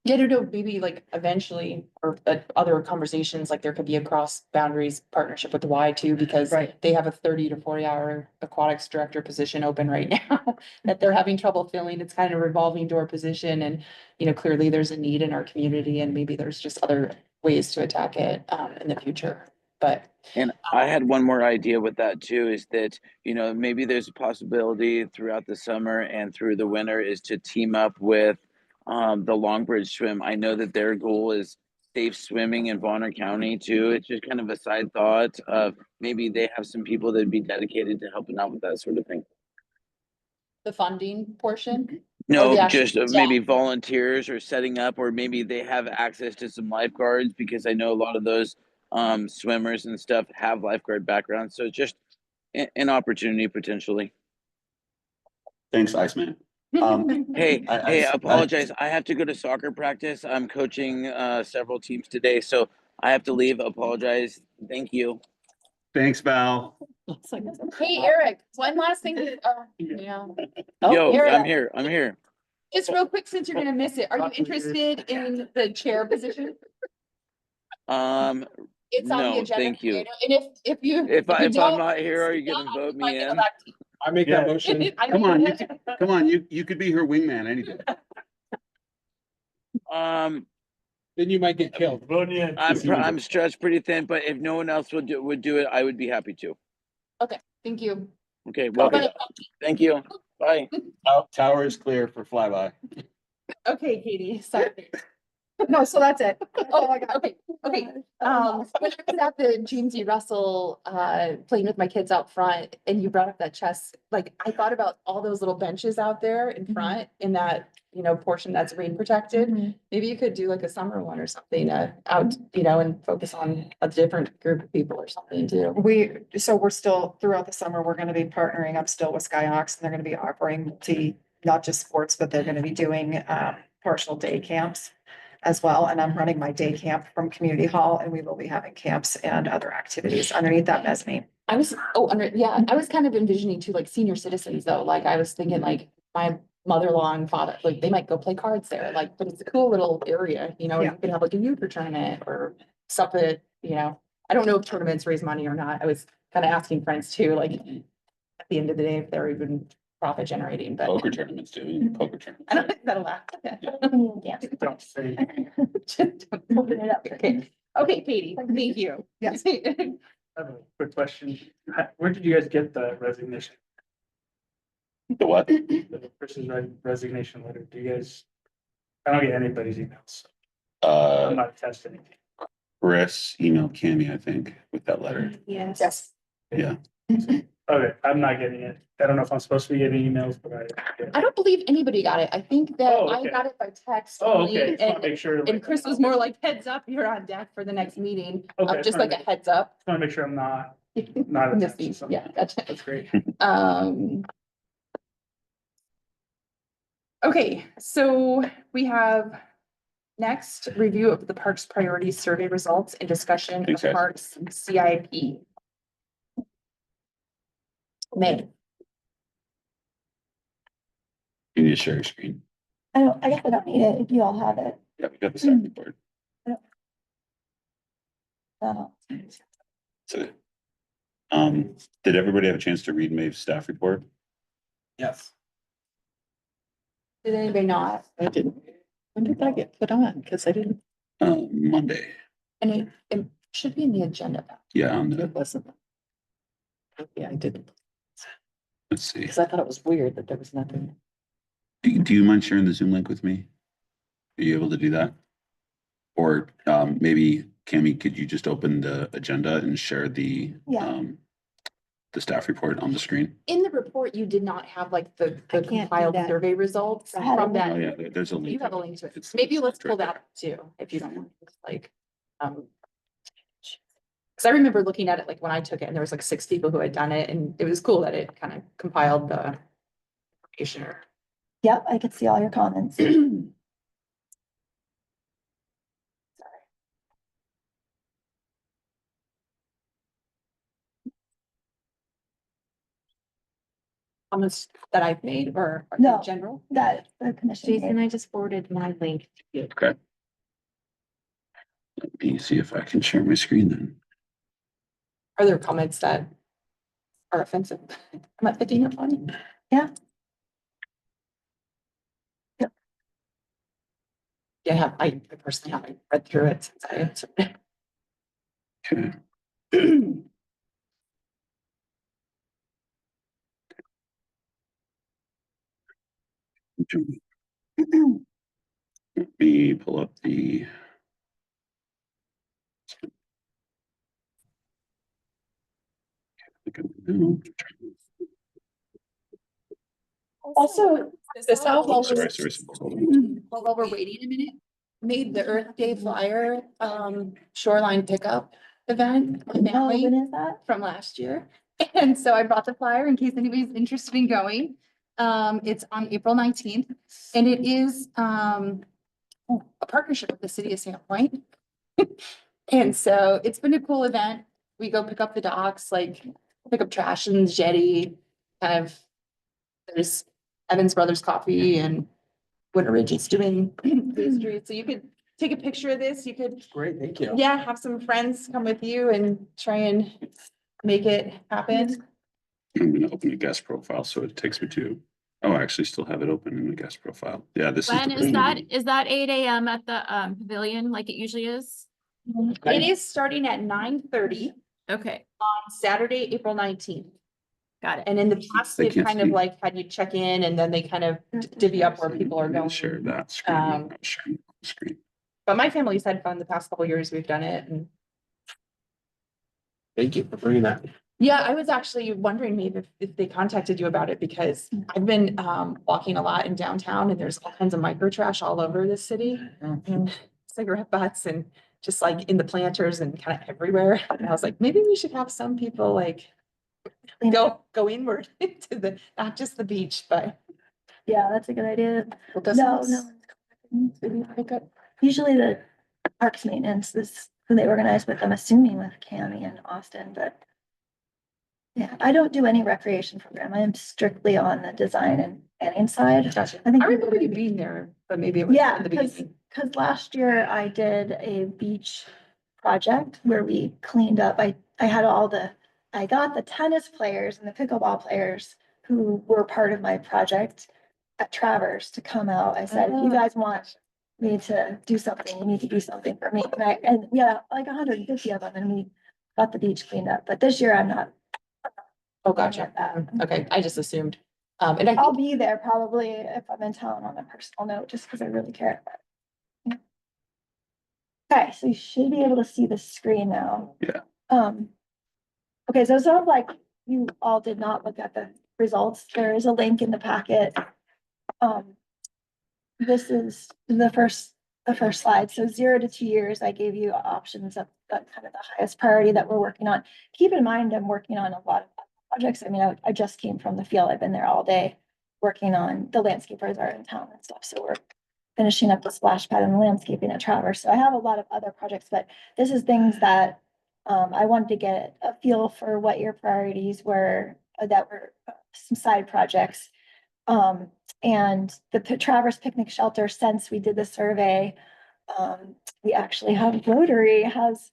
Yeah, I don't know, maybe like eventually, or other conversations, like there could be a cross boundaries partnership with the Y too, because they have a 30 to 40 hour aquatics director position open right now that they're having trouble filling. It's kind of a revolving door position, and clearly there's a need in our community, and maybe there's just other ways to attack it in the future. But and I had one more idea with that too, is that, maybe there's a possibility throughout the summer and through the winter is to team up with the Longbridge Swim. I know that their goal is safe swimming in Bonner County too. It's just kind of a side thought of maybe they have some people that'd be dedicated to helping out with that sort of thing. the funding portion? No, just maybe volunteers or setting up, or maybe they have access to some lifeguards, because I know a lot of those swimmers and stuff have lifeguard backgrounds. So it's just an opportunity potentially. Thanks, Iceman. Hey, I apologize. I have to go to soccer practice. I'm coaching several teams today, so I have to leave. Apologize. Thank you. Thanks, Val. Hey, Eric, one last thing. Yeah. Yo, Eric, I'm here. just real quick, since you're gonna miss it, are you interested in the chair position? It's on the No, agenda. thank you. And if If I'm don't, not here, are you gonna vote me in? I make that motion. Come on, you could be her wingman anytime. Then you might get killed. I'm stretched pretty thin, but if no one else would do it, I would be happy to. Okay, thank you. Okay, welcome. Thank you. Bye. Tower is clear for flyby. Okay, Katie, sorry. No, so that's it. Oh my God, okay, okay. When I was at the James E. Russell, playing with my kids out front and you brought up that chess, like I thought about all those little benches out there in front in that, you know, portion that's rain protected. Maybe you could do like a summer one or something, out, you know, and focus on a different group of people or something too. So we're still, throughout the summer, we're gonna be partnering up still with Skyhawks, and they're gonna be offering not just sports, but they're gonna be doing, partial day camps as well, and I'm running my day camp from Community Hall, and we will be having camps and other activities underneath that mezzanine. I was, I was kind of envisioning too, like senior citizens though, like I was thinking like my mother-in-law and father, like they might go play cards there, like, but it's a cool little area, you know, you Yeah. can have like a euchre tournament or stuff that, you know, I don't know if tournaments raise money or not. I was kind of asking friends too, like at the end of the day, if they're even profit generating, but Poker tournaments too, poker tournaments. I don't think that'll laugh. Yeah. Don't say. Open it up. Okay, okay, Katie, thank you. Yes. I have a quick question. Where did you guys get the resignation? The what? The person's resignation letter? Do you guys? I don't get anybody's emails. I'm not attached to anything. Chris emailed Cammy, I think, with that letter. Yes. Yes. Yeah. Okay, I'm not getting it. I don't know if I'm supposed to be getting emails, but I don't believe anybody got it. I think that Oh, I okay. got it by text. Oh, only, okay. Just want to And make sure. and Chris was more like heads up, you're on deck for the next meeting, Okay, just like a heads up. Just want to make sure I'm not attached to Missing, something. yeah, gotcha. That's great. Okay, so we have next review of the Parks Priorities Survey results and discussion Thanks, of guys. Parks CIP. May. You need to share your screen. I guess I don't need it if you all have it. Yeah, we got the staff report. So, So, did everybody have a chance to read Maeve's staff report? Yes. Did anybody not? I didn't. When did that get put on? Because I didn't, Monday. And it should be in the agenda. Yeah, on the, it wasn't. Yeah, I didn't, let's see. because I thought it was weird that there was nothing. Do you mind sharing the Zoom link with me? Are you able to do that? Or, maybe Cammy, could you just open the agenda and share the, Yeah. the staff report on the screen? In the report, you did not have like the I can't do compiled that. survey results I had from it. that. Oh, yeah, there's a link. You have a link to it. It's- Maybe let's pull that up too, if you don't want, like, cause I remember looking at it like when I took it and there was like 6 people who had done it and it was cool that it kind of compiled the information or. Yep, I could see all your comments. Comments that I've made or No. in general. That the commission. Jason, made. I just forwarded my link to you. Okay. Let me see if I can share my screen then. Are there comments that are offensive? I'm not picking up on it. Yeah. Yeah, I personally haven't read through it since I answered it. Okay. Let me pull up the. Also, this out while Sorry. while we're waiting a minute, made the Earth Day flyer, shoreline pickup event. on Oh, Maui when is that? From last year. And so I brought the flyer in case anybody's interested in going. It's on April 19th and it is, a partnership with the city of Sandpoint. And so it's been a cool event. We go pick up the docks, like pick up trash and jetty, kind of. There's Evans Brothers Coffee and Winter Ridge is doing pastry. So you could take a picture of this. You could, Great, thank you. yeah, have some friends come with you and try and make it happen. I'm gonna open a guest profile, so it takes me to Oh, I actually still have it open in the guest profile. Yeah, this is. When the is that? meeting. Is that 8 AM at the pavilion like it usually is? It is starting at 9:30 Okay, on Saturday, April 19th. got it. And in the past, They they've can't kind of see. like had you check in and then they kind of divvy up where people are I'm gonna going. Share that screen. Um, Screen. But my family's had fun the past couple years we've done it and. Thank you for bringing that. Yeah, I was actually wondering maybe if they contacted you about it because I've been walking a lot in downtown and there's all kinds of micro trash all over the city. And cigarette butts and just like in the planters and kind of everywhere. And I was like, maybe we should have some people like go inward into the, not just the beach, but. Yeah, that's a good idea. Well, doesn't No, this- no. Maybe pick up. Usually the parks maintenance is who they organize with, I'm assuming with Cami and Austin, but. Yeah, I don't do any recreation program. I am strictly on the design and planning side. Gotcha. I think I remember you being there, but maybe it was Yeah, in the because, beginning. last year I did a beach project where we cleaned up, I had I got the tennis players and the pickleball players who were part of my project at Traverse to come out. I said, if you guys want me to do something, you need to do something for me. And we had like 150 of them and we got the beach cleaned up. But this year I'm not. Oh, gotcha. Okay, I just assumed. And I I'll think, be there probably if I'm in town on a personal note, just because I really care. Yeah. Okay, so you should be able to see the screen now. Yeah. Okay, so sort of like you all did not look at the results. There is a link in the packet. This is the first slide. So 0 to 2 years, I gave you options of kind of the highest priority that we're working on. Keep in mind, I'm working on a lot of projects. I mean, I just came from the field. I've been there all day working on the landscapers are in town and stuff. So we're finishing up the splash pad and the landscaping at Traverse. So I have a lot of other projects, but this is things that I wanted to get a feel for what your priorities were, that were some side projects. And the Traverse Picnic Shelter, since we did the survey, we actually have Rotary has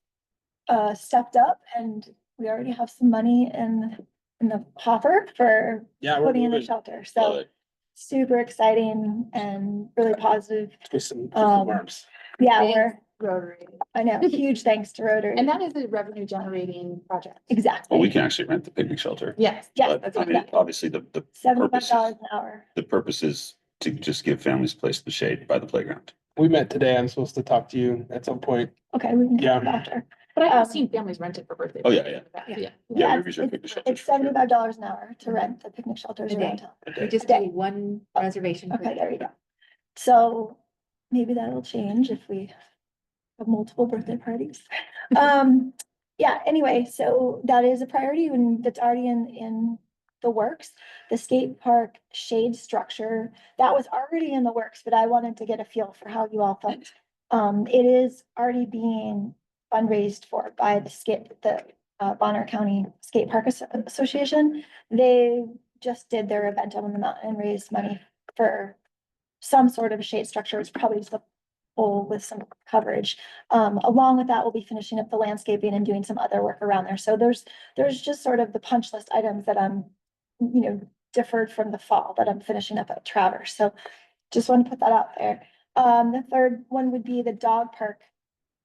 stepped up and we already have some money in the hopper for Yeah, we're putting in the moving. shelter. Love So it. super exciting and really positive. Twist some arms. Yeah, Thanks, Rotary. I know, huge thanks to Rotary. And that is a revenue generating project. Exactly. Well, we can actually rent the picnic shelter. Yes. Yes, But that's I mean, obviously the purpose, $75 an hour. the purpose is to just give families a place in the shade by the playground. We met today. I'm supposed to talk to you at some point. Okay, we can Yeah. talk after. But I have seen families rent it for birthday. Oh, yeah, Yeah. Yeah, Yeah, we reserve picnic shelters. It's for sure. $75 an hour to rent the picnic shelters A day. around town. We just Okay. do one reservation. per Okay, day. there you go. So maybe that'll change if we have multiple birthday parties. Yeah, anyway, so that is a priority and that's already in the works. The skate park shade structure, that was already in the works, but I wanted to get a feel for how you all felt. It is already being fundraised for by the Bonner County Skate Park Association. They just did their event on the mountain and raised money for some sort of shade structure. It's probably just a pole with some coverage. Along with that, we'll be finishing up the landscaping and doing some other work around there. So there's just sort of the punch list items that I'm, deferred from the fall that I'm finishing up at Traverse. So just want to put that out there. The third one would be the dog park.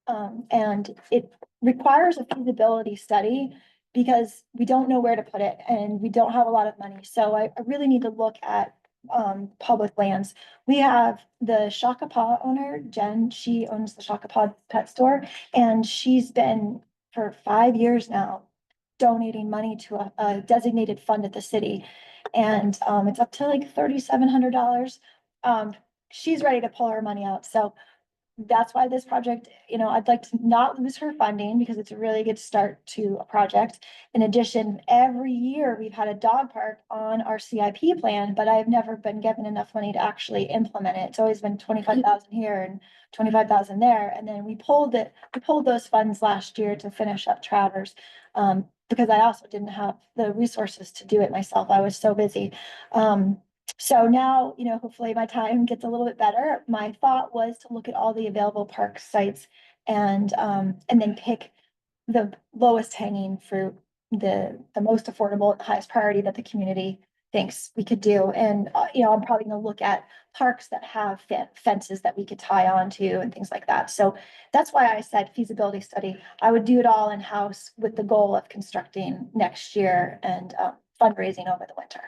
And it requires a feasibility study because we don't know where to put it and we don't have a lot of money. So I really need to look at public lands. We have the Shakapaw owner, Jen, she owns the Shakapaw pet store, and she's been for 5 years now donating money to a designated fund at the city. And it's up to like $3,700. She's ready to pull her money out. So that's why this project, I'd like to not lose her funding because it's a really good start to a project. In addition, every year we've had a dog park on our CIP plan, but I've never been given enough money to actually implement it. It's always been 25,000 here and 25,000 there. And then we pulled those funds last year to finish up Traverse. Because I also didn't have the resources to do it myself. I was so busy. So now, hopefully my time gets a little bit better. My thought was to look at all the available park sites and then pick the lowest hanging fruit, the most affordable, the highest priority that the community things we could do. And, I'm probably gonna look at parks that have fences that we could tie onto and things like that. So that's why I said feasibility study. I would do it all in-house with the goal of constructing next year and fundraising over the winter.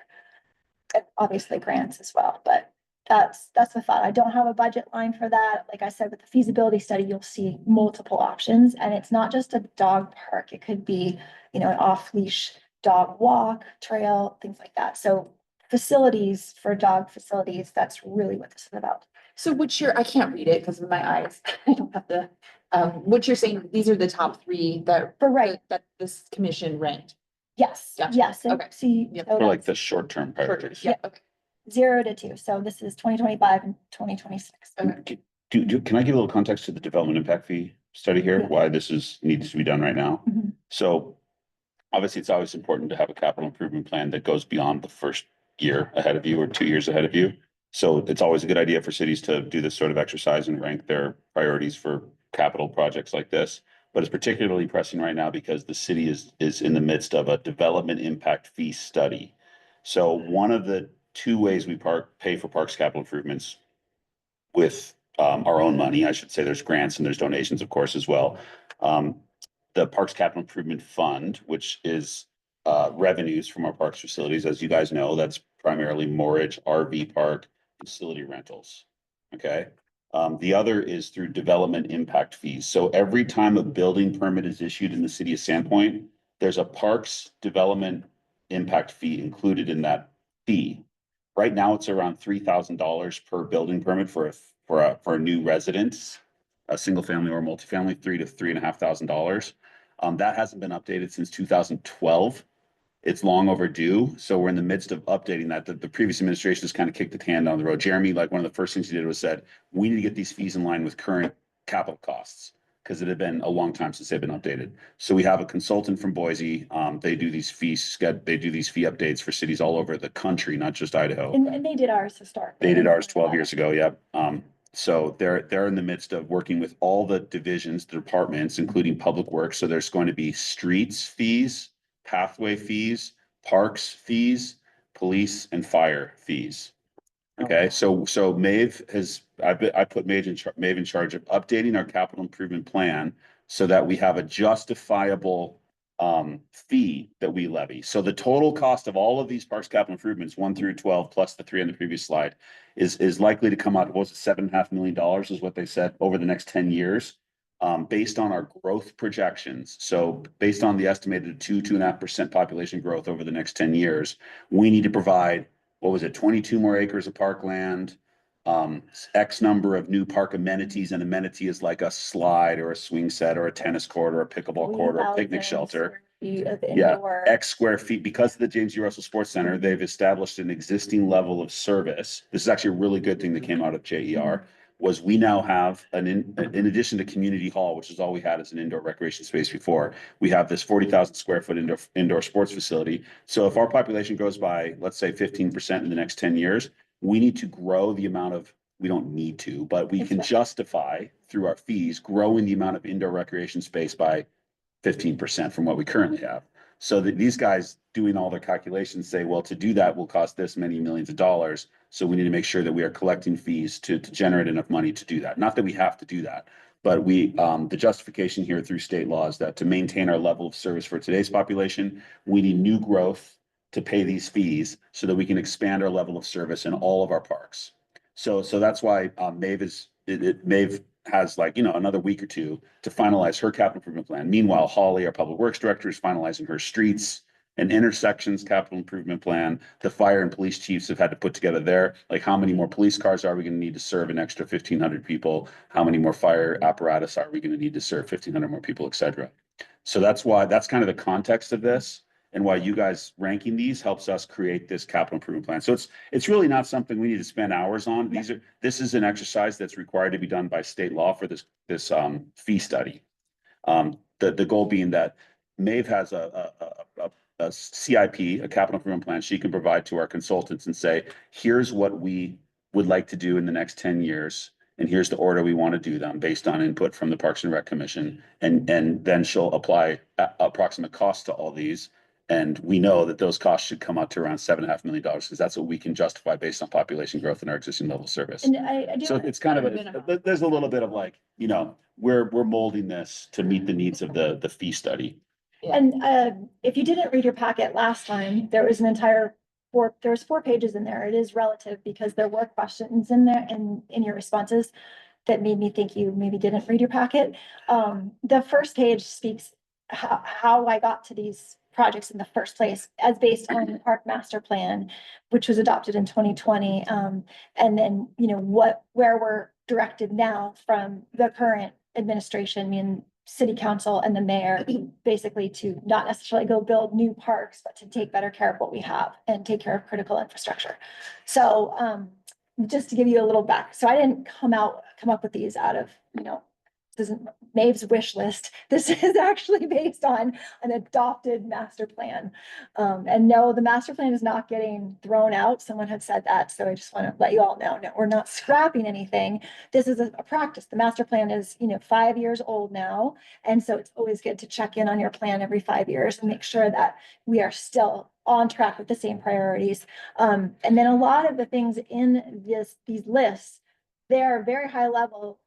And obviously grants as well, but that's the thought. I don't have a budget line for that. Like I said, with the feasibility study, you'll see multiple options, and it's not just a dog park. It could be, an off-leash dog walk, trail, things like that. So facilities for dog facilities, that's really what this is about. So I can't read it because of my eyes. I don't have the, what you're saying, these are the top three that, Right. that this commission ranked. Yes, Gotcha. yes. And Okay. see, Yep. so For like that's the short-term priorities. Yeah, okay. 0 to 2. So this is 2025 and 2026. Okay. Can I give a little context to the development impact fee study here? Yeah. Why this needs to be done right now? Mhm. So obviously, it's always important to have a capital improvement plan that goes beyond the first year ahead of you or 2 years ahead of you. So it's always a good idea for cities to do this sort of exercise and rank their priorities for capital projects like this. But it's particularly pressing right now because the city is in the midst of a development impact fee study. So one of the two ways we pay for parks capital improvements with our own money, I should say, there's grants and there's donations, of course, as well. The Parks Capital Improvement Fund, which is revenues from our parks facilities. As you guys know, that's primarily moorage, RV park, facility rentals. Okay. The other is through development impact fees. So every time a building permit is issued in the city of Sandpoint, there's a parks development impact fee included in that fee. Right now, it's around $3,000 per building permit for a new residence, a single family or multifamily, $3,000 to $3,500. That hasn't been updated since 2012. It's long overdue. So we're in the midst of updating that. The previous administration has kind of kicked the can down the road. Jeremy, like one of the first things he did was said, we need to get these fees in line with current capital costs because it had been a long time since they've been updated. So we have a consultant from Boise. They do these fee updates for cities all over the country, not just Idaho. And they did ours historically. They did ours 12 years ago. Yep. So they're in the midst of working with all the divisions, the departments, including public works. So there's going to be streets fees, pathway fees, parks fees, police and fire fees. Okay, so I put Maeve in charge of updating our capital improvement plan so that we have a justifiable fee that we levy. So the total cost of all of these parks capital improvements, 1 through 12, plus the 3 on the previous slide, is likely to come out, what was it, $7.5 million is what they said over the next 10 years, based on our growth projections. So based on the estimated 2.5% population growth over the next 10 years, we need to provide, what was it, 22 more acres of parkland, X number of new park amenities. An amenity is like a slide or a swing set or a tennis court or a pickleball court or a picnic shelter. Yeah, X square feet. Because of the James E. Russell Sports Center, they've established an existing level of service. This is actually a really good thing that came out of JER. Was we now have in addition to community hall, which is all we had as an indoor recreation space before, we have this 40,000 square foot indoor sports facility. So if our population grows by, let's say, 15% in the next 10 years, we need to grow the amount of, we don't need to, but we can justify through our fees, growing the amount of indoor recreation space by 15% from what we currently have. So that these guys doing all their calculations say, well, to do that will cost this many millions of dollars. So we need to make sure that we are collecting fees to generate enough money to do that. Not that we have to do that, but the justification here through state law is that to maintain our level of service for today's population, we need new growth to pay these fees so that we can expand our level of service in all of our parks. So that's why Maeve has another week or two to finalize her capital improvement plan. Meanwhile, Holly, our public works director, is finalizing her streets and intersections capital improvement plan. The fire and police chiefs have had to put together their, how many more police cars are we going to need to serve an extra 1,500 people? How many more fire apparatus are we going to need to serve 1,500 more people, et cetera? So that's kind of the context of this, and why you guys ranking these helps us create this capital improvement plan. So it's really not something we need to spend hours on. This is an exercise that's required to be done by state law for this fee study. The goal being that Maeve has a CIP, a capital improvement plan she can provide to our consultants and say, here's what we would like to do in the next 10 years. And here's the order we want to do them based on input from the Parks and Rec Commission. And then she'll apply approximate cost to all these And we know that those costs should come out to around $7.5 million, because that's what we can justify based on population growth in our existing level of service. And I do. So it's kind of there's a little bit of like, we're molding this to meet the needs of the fee study. And if you didn't read your packet last time, there was there was 4 pages in there. It is relative because there were questions in there and in your responses that made me think you maybe didn't read your packet. The first page speaks how I got to these projects in the first place, as based on the park master plan, which was adopted in 2020. And then, where we're directed now from the current administration, I mean, city council and the mayor, basically to not necessarily go build new parks, but to take better care of what we have and take care of critical infrastructure. So, just to give you a little back, so I didn't come up with these out of, this isn't Maeve's wish list. This is actually based on an adopted master plan. And no, the master plan is not getting thrown out. Someone had said that. So I just want to let you all know, no, we're not scrapping anything. This is a practice. The master plan is, 5 years old now. And so it's always good to check in on your plan every 5 years and make sure that we are still on track with the same priorities. And then a lot of the things in these lists, they're very high level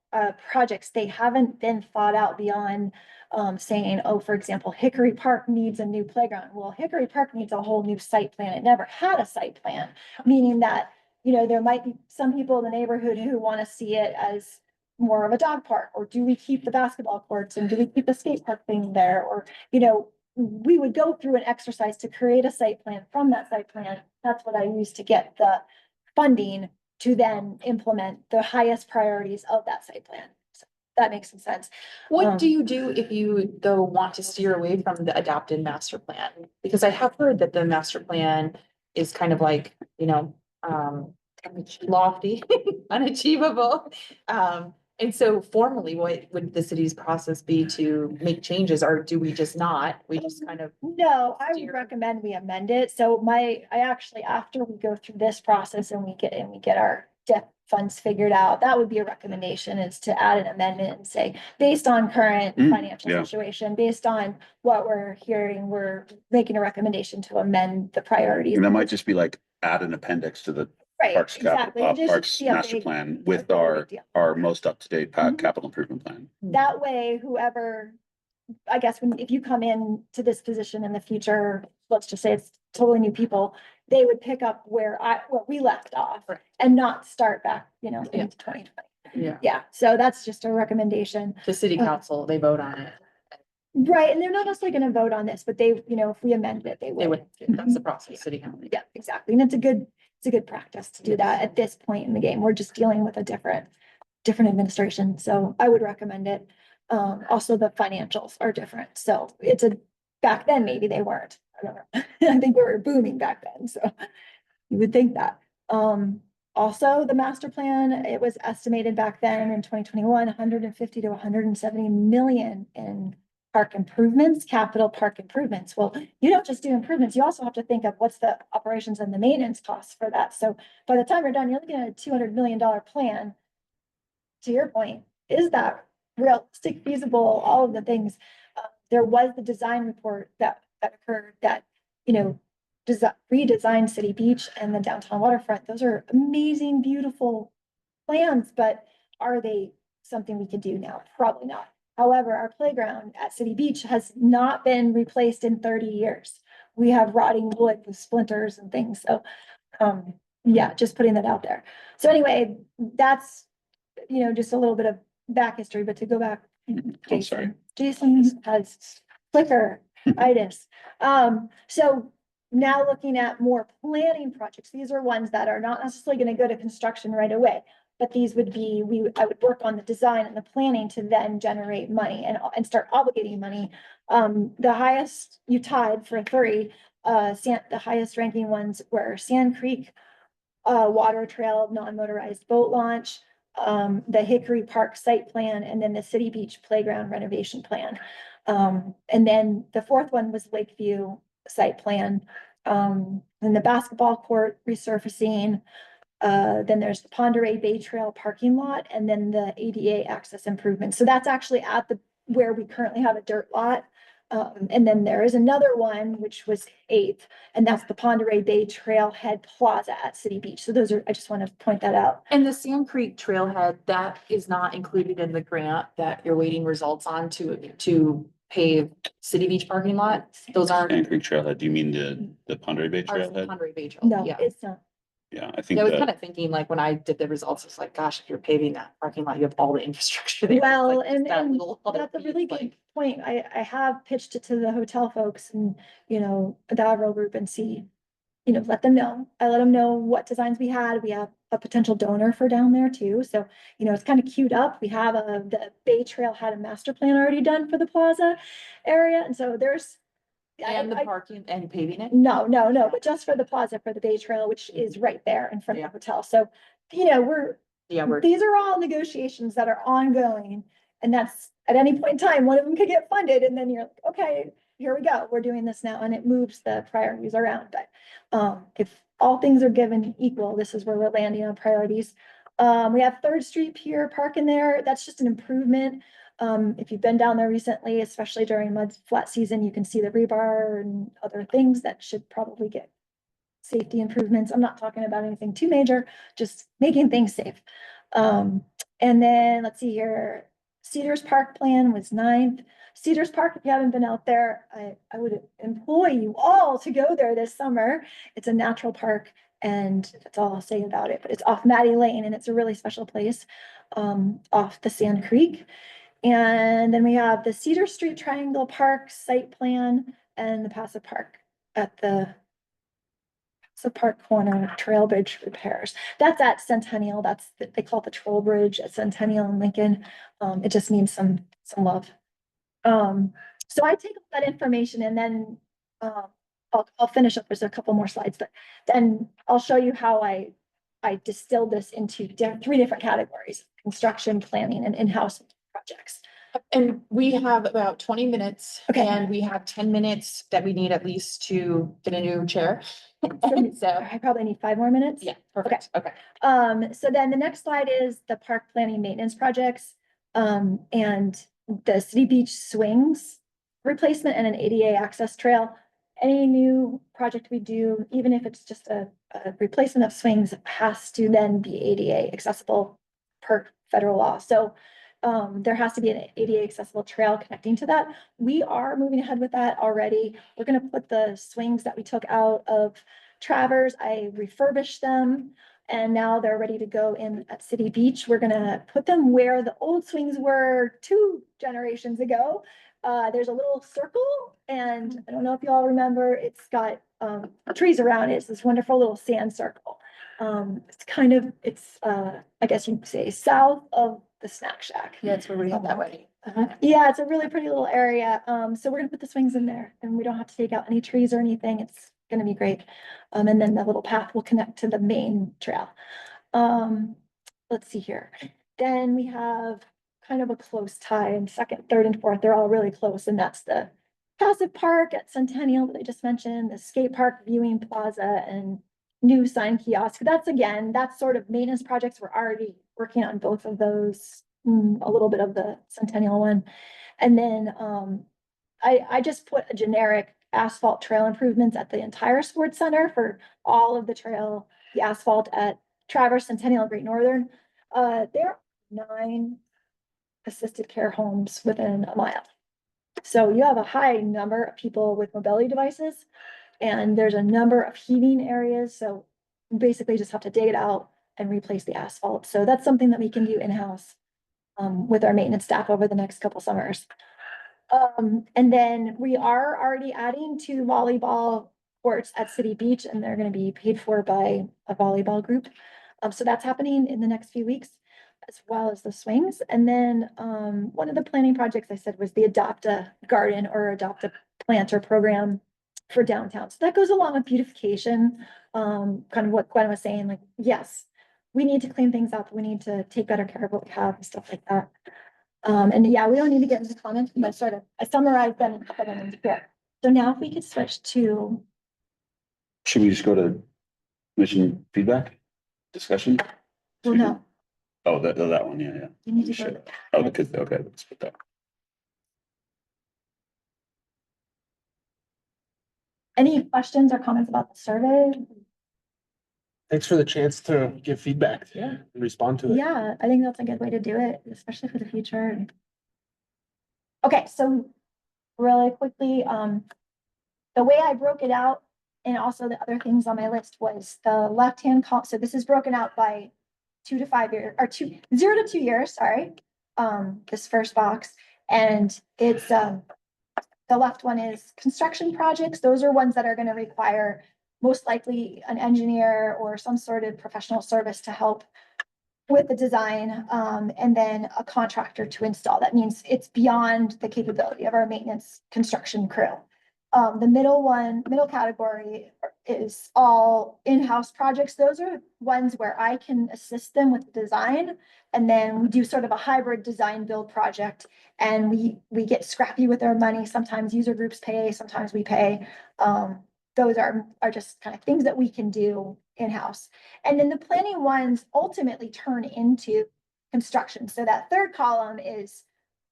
projects. They haven't been thought out beyond saying, oh, for example, Hickory Park needs a new playground. Well, Hickory Park needs a whole new site plan. It never had a site plan, meaning that, there might be some people in the neighborhood who want to see it as more of a dog park, or do we keep the basketball courts and do we keep the skate park thing there? Or, we would go through an exercise to create a site plan. From that site plan, that's what I use to get the funding to then implement the highest priorities of that site plan. So that makes some sense. What do you do if you, though, want to steer away from the adopted master plan? Because I have heard that the master plan is kind of like, lofty, unachievable. And so formally, what would the city's process be to make changes, or do we just not? We just kind of. No, I would recommend we amend it. So I actually, after we go through this process and we get our debt funds figured out, that would be a recommendation, is to add an amendment and say, based on current financial situation, based on what we're hearing, we're making a recommendation to amend the priorities. And that might just be like add an appendix to the Parks Parks Master Plan with our most up-to-date capital improvement plan. That way, whoever, I guess, if you come in to this position in the future, let's just say it's totally new people, they would pick up where we left off and not start back, into 2020. Yeah. So that's just a recommendation. The city council, they vote on it. Right. And they're not necessarily going to vote on this, but they, if we amend it, they would. That's the process, city council. Yeah, exactly. And it's a good practice to do that at this point in the game. We're just dealing with a different administration. So I would recommend it. Also the financials are different. So back then, maybe they weren't. I don't know. I think we were booming back then. So you would think that. Also the master plan, it was estimated back then in 2021, 150 to 170 million in park improvements, capital park improvements. Well, you don't just do improvements, you also have to think of what's the operations and the maintenance costs for that. So by the time you're done, you're looking at a $200 million plan. To your point, is that realistic, feasible, all of the things? There was the design report that occurred that, redesigned City Beach and the downtown waterfront. Those are amazing, beautiful plans, but are they something we can do now? Probably not. However, our playground at City Beach has not been replaced in 30 years. We have rotting wood with splinters and things. So, yeah, just putting that out there. So anyway, that's, just a little bit of back history, but to go back. Jason has flicker-itis. So now looking at more planning projects, these are ones that are not necessarily going to go to construction right away. But these would be, I would work on the design and the planning to then generate money and start obligating money. The highest you tied for 3, the highest ranking ones were Sand Creek, Water Trail, non-motorized boat launch, the Hickory Park site plan, and then the City Beach playground renovation plan. And then the 4th one was Lakeview site plan, and the basketball court resurfacing. Then there's the Ponderay Bay Trail parking lot, and then the ADA access improvements. So that's actually at where we currently have a dirt lot. And then there is another one, which was 8th, and that's the Ponderay Bay Trailhead Plaza at City Beach. So those are, I just want to point that out. And the Sand Creek Trailhead, that is not included in the grant that you're waiting results on to pave City Beach parking lot. Those aren't. Sand Creek Trailhead, do you mean the Ponderay Bay Ours is Trailhead? Ponderay Bay Trail, No, yeah. it's not. Yeah, I think I was kind that, of thinking like when I did the results, it's like, gosh, if you're paving that parking lot, you have all the infrastructure there. Well, Like, and, that and little other that's a piece, really like- good point. I have pitched it to the hotel folks and, the Avro group and see, let them know. I let them know what designs we had. We have a potential donor for down there too. So, it's kind of queued up. We have the Bay Trail had a master plan already done for the plaza area. And so there's. And the parking and paving it? No, but just for the plaza, for the Bay Trail, which is right there in front of the hotel. So, we're these are all negotiations that are ongoing. And that's at any point in time, one of them could get funded and then you're like, okay, here we go. We're doing this now. And it moves the priorities around. But if all things are given equal, this is where we're landing on priorities. We have 3rd Street Pier Park in there. That's just an improvement. If you've been down there recently, especially during mud flat season, you can see the rebar and other things that should probably get safety improvements. I'm not talking about anything too major, just making things safe. And then let's see here, Cedars Park plan was 9th. Cedars Park, if you haven't been out there, I would employ you all to go there this summer. It's a natural park and that's all I'll say about it, but it's off Maddie Lane and it's a really special place, off the Sand Creek. And then we have the Cedar Street Triangle Park site plan and the Passive Park at the Park Corner Trail Bridge repairs. That's at Centennial. They call it the Troll Bridge at Centennial and Lincoln. It just needs some love. So I take all that information and then I'll finish up. There's a couple more slides, but then I'll show you how I distilled this into 3 different categories: construction, planning, and in-house projects. And we have about 20 minutes. Okay. And we have 10 minutes that we need at least to get a new chair. So I probably need 5 more minutes. yeah, perfect. Okay. So then the next slide is the park planning maintenance projects. And the City Beach swings replacement and an ADA access trail. Any new project we do, even if it's just a replacement of swings, has to then be ADA accessible per federal law. So there has to be an ADA accessible trail connecting to that. We are moving ahead with that already. We're gonna put the swings that we took out of Travers. I refurbished them and now they're ready to go in at City Beach. We're gonna put them where the old swings were 2 generations ago. There's a little circle and I don't know if you all remember, it's got trees around it. It's this wonderful little sand circle. It's I guess you'd say south of the snack shack. Yeah, that's where we have that wedding. Yeah, it's a really pretty little area. So we're gonna put the swings in there and we don't have to take out any trees or anything. It's gonna be great. And then the little path will connect to the main trail. Let's see here. Then we have kind of a close tie and 2nd, 3rd, and 4th. They're all really close and that's the Passive Park at Centennial that I just mentioned, the skate park viewing plaza and new sign kiosk. That's sort of maintenance projects. We're already working on both of those, a little bit of the Centennial one. And then I just put a generic asphalt trail improvements at the entire sports center for all of the asphalt at Traverse, Centennial, and Great Northern. There are 9 assisted care homes within a mile. So you have a high number of people with mobility devices. And there's a number of heating areas, so you basically just have to dig it out and replace the asphalt. So that's something that we can do in-house with our maintenance staff over the next couple summers. And then we are already adding 2 volleyball courts at City Beach, and they're gonna be paid for by a volleyball group. So that's happening in the next few weeks, as well as the swings. And then one of the planning projects I said was the Adopt a Garden or Adopt a Planter program for downtown. So that goes along with beautification, kind of what Gwen was saying, like, yes, we need to clean things up. We need to take better care of what we have and stuff like that. And yeah, we don't need to get into comments, but sort of I summarized them and put them into here. So now if we could switch to. should we just go to commission feedback, discussion? Well, no, Oh, that one, yeah. you need to go Should. to. Oh, okay, let's put that. Any questions or comments about the survey? Thanks for the chance to give feedback. Yeah. And respond to it. Yeah, I think that's a good way to do it, especially for the future. Okay, so really quickly, the way I broke it out and also the other things on my list was the left-hand column. So this is broken out by 2 to 5 years or 0 to 2 years, sorry. This first box, and it's, the left one is construction projects. Those are ones that are going to require most likely an engineer or some sort of professional service to help with the design, and then a contractor to install. That means it's beyond the capability of our maintenance construction crew. The middle category is all in-house projects. Those are ones where I can assist them with the design. And then we do sort of a hybrid design build project, and we get scrappy with our money. Sometimes user groups pay, sometimes we pay. Those are just kind of things that we can do in-house. And then the planning ones ultimately turn into construction. So that third column is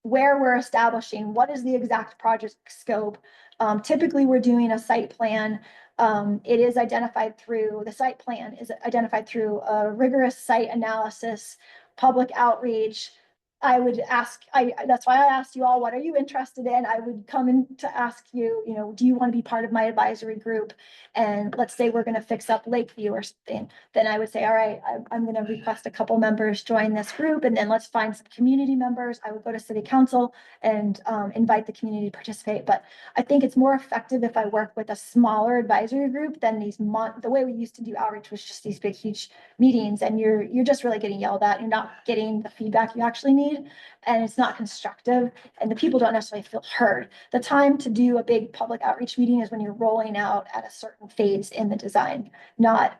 where we're establishing what is the exact project scope. Typically, we're doing a site plan. It is identified through, the site plan is identified through a rigorous site analysis, public outreach. I would ask, that's why I asked you all, what are you interested in? I would come in to ask you, do you want to be part of my advisory group? And let's say we're going to fix up Lakeview or something. Then I would say, all right, I'm going to request a couple members join this group, and then let's find some community members. I would go to city council and invite the community to participate. But I think it's more effective if I work with a smaller advisory group than the way we used to do outreach was just these big, huge meetings, and you're just really getting yelled at. You're not getting the feedback you actually need, and it's not constructive, and the people don't necessarily feel heard. The time to do a big public outreach meeting is when you're rolling out at a certain phase in the design, not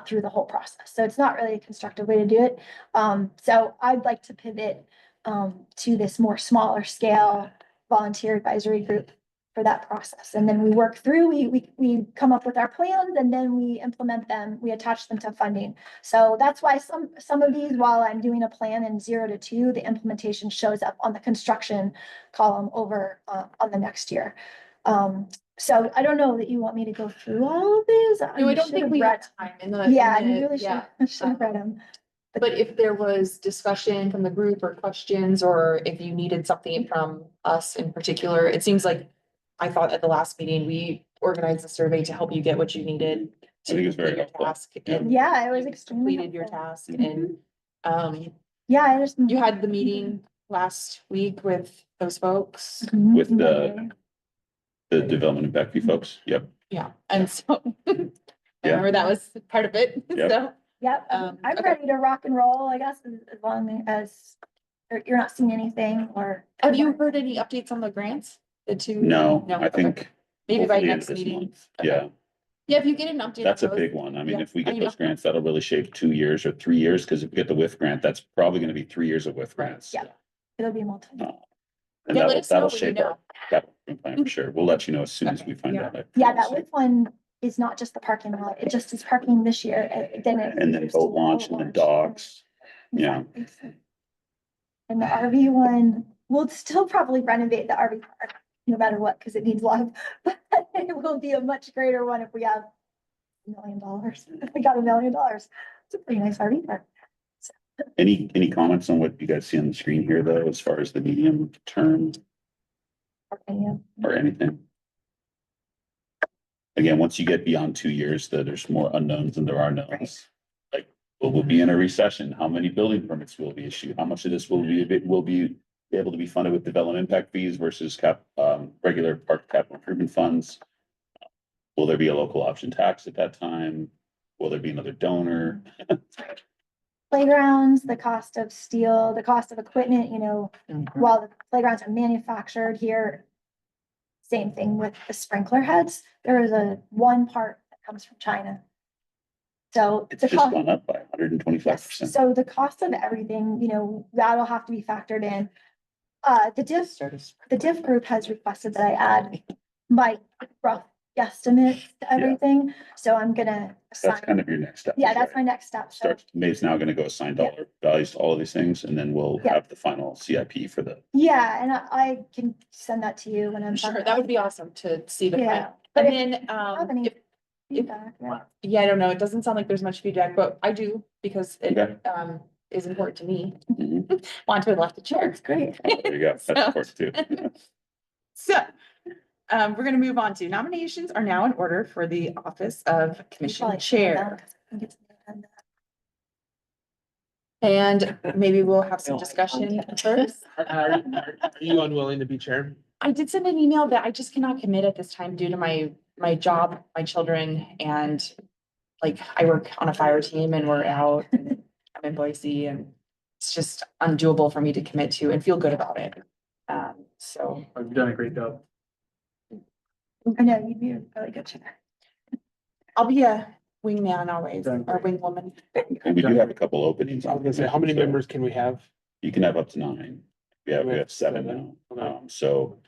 through the whole process. So it's not really a constructive way to do it. So I'd like to pivot to this more smaller scale volunteer advisory group for that process. And then we work through, we come up with our plans, and then we implement them, we attach them to funding. So that's why some of these, while I'm doing a plan in 0 to 2, the implementation shows up on the construction column over on the next year. So I don't know that you want me to go through all of these. No, I don't think we read. have time in the. Yeah, in the- you really yeah. should have read them. But if there was discussion from the group or questions, or if you needed something from us in particular, it seems like I thought at the last meeting, we organized a survey to help you get what you needed. I think it was very complete your helpful. task, and Yeah, it was you extremely completed your helpful. task, Mhm. and Yeah, I just. you had the meeting last week with those folks. Mhm. With the development impact fee folks. Yep. Yeah, and so I Yeah. remember that was part of it, Yep. so. Yep, Um, I'm okay. ready to rock and roll, I guess, as long as you're not seeing anything or. Have you heard any updates on the grants? The two? No, I okay. think. Maybe by hopefully end of next this meeting. month. Okay. Yeah, Yeah, if you get an update. that's a on those- big one. I mean, Yeah, if we get I those know. grants, that'll really shape 2 years or 3 years, because if we get the WIF grant, that's probably gonna be 3 years of WIF grants. Yeah, it'll be multiple. And Yeah, let that'll, us know that'll when you shape know. our capital plan for sure. We'll let you know as soon as we find Yeah. out. Yeah, that WIC one is not just the parking lot, it just is parking this year, then it. And then boat launch and then docks. Yeah. Exactly. And the RV one, we'll still probably renovate the RV park, no matter what, because it needs love, but it will be a much greater one if we have $1 million. If we got $1 million, it's a pretty nice RV park. Any comments on what you guys see on the screen here, though, as far as the medium term or anything? Again, once you get beyond 2 years, there's more unknowns than there are knowns. Like, we'll be in a recession. How many building permits will be issued? How much of this will be able to be funded with development impact fees versus regular park capital improvement funds? Will there be a local option tax at that time? Will there be another donor? Playgrounds, the cost of steel, the cost of equipment, while the playgrounds are manufactured here. Same thing with the sprinkler heads. There is one part that comes from China. So It's just gone up by 125%. So the cost of everything, that'll have to be factored in. The diff group has requested that I add my rough guesstimates to everything, so I'm gonna. That's assign- kind of your next step. Yeah, that's my next step, so, Start, Maeve's now gonna go assign dollar values to all of these things, and then we'll Yeah. have the final CIP for the. yeah, and I can send that to you when I'm. Sure, that would be awesome to see the Yeah, final. but And if then, you have any feedback, yeah. yeah, I don't know, it doesn't sound like there's much feedback, but I do, because it, Okay. is important to me. Mhm. Want to elect the chair. That's great. There you go. That's So- important too. So, we're gonna move on to nominations are now in order for the office of commission Probably chair. I think it's on the And maybe we'll have some discussion first. Are you unwilling to be chair? I did send an email that I just cannot commit at this time due to my job, my children, and like I work on a fire team and we're out and I'm in Boise and it's just undoable for me to commit to and feel good about it. So You've done a great job. I know, you'd be a really good chair. I'll be a wingman always, or wingwoman. And we do have a couple openings. I was gonna say, how many So members can we have? You can have up to 9. We have 7 now. So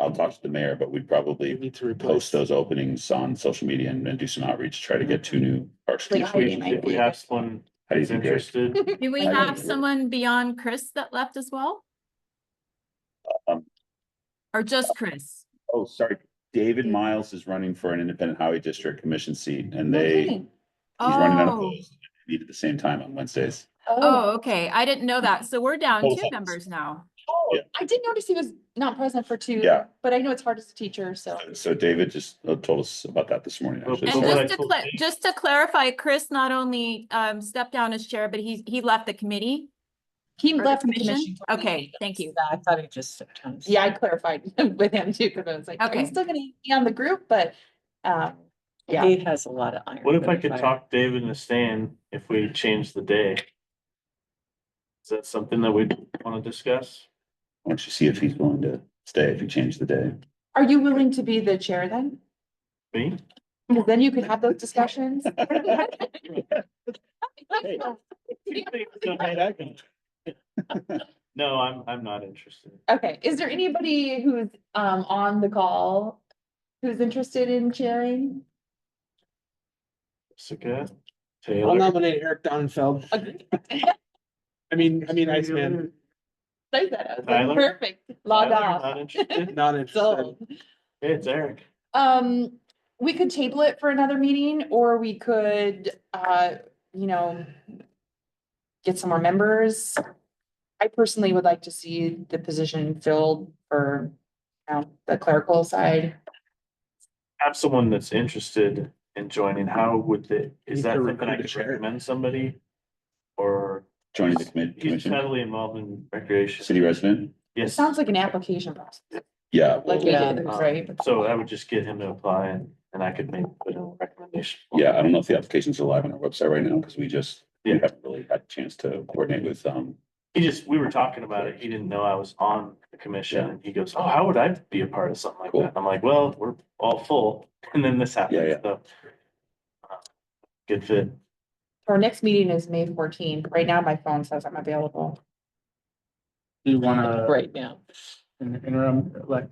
I'll talk to the mayor, but we'd We probably need to replace. post those openings on social media and do some outreach, try to get 2 new parks. Like, commission Heidi might If we be. have someone How do you who's think, Eric? interested, Do we I have like it. someone beyond Chris that left as well? Um, Or just Chris? Oh, sorry. David Miles is running for an independent highway district commission seat and Okay. he's running Oh. unopposed. Meet at the same time on Wednesdays. Oh, okay. I didn't know that. So we're down Total 2 size. members now. Oh, Yeah. I did notice he was not present for 2. Yeah. But I know it's hard as a teacher, so. So David just told us about that this morning, actually. Well, And what So I just to told Dave- just to clarify, Chris not only stepped down as chair, but he left the committee. He or left the commission? commission. Okay, thank you. I thought it just sometimes. Yeah, I clarified with him too, because I was like, are you Okay. still gonna be on the group? But, yeah. He has a lot of iron. what if I in the could fire. talk David into staying if we change the day? Is that something that we'd want to discuss? why don't you see if he's willing to stay if you change the day? Are you willing to be the chair then? Me? Because then you could have those discussions. No, I'm not interested. Okay, is there anybody who's on the call who's interested in chairing? Jessica, I'll Taylor, nominate Eric Donenfeld. I mean, Iceman, Say that, I was like, Tyler? perfect, log Tyler, off. not interested? not interested. So, Hey, it's Eric. we could table it for another meeting, or we could, you know, get some more members. I personally would like to see the position filled for, the clerical side. Have someone that's interested in joining, how would they, is Need that to something recruit I a could chair. recommend somebody? Or Joining the he's commission, heavily involved in recreation. city resident? It Yes. sounds like an application process, Yeah. like well, we Yeah. did, right? So I would just get him to apply and I could maybe put in a recommendation. for him. Yeah, I don't know if the applications are live on our website right now, because we Yeah. haven't really had a chance to coordinate with, We were talking about it. He didn't know I was on the commission Yeah. and he goes, oh, how would I be a part of something like Cool. that? I'm like, well, we're all full. And then this happened. Yeah. So, good fit. Our next meeting is May 14th. Right now, my phone says I'm available. Do you wanna, Right now. in the interim, like?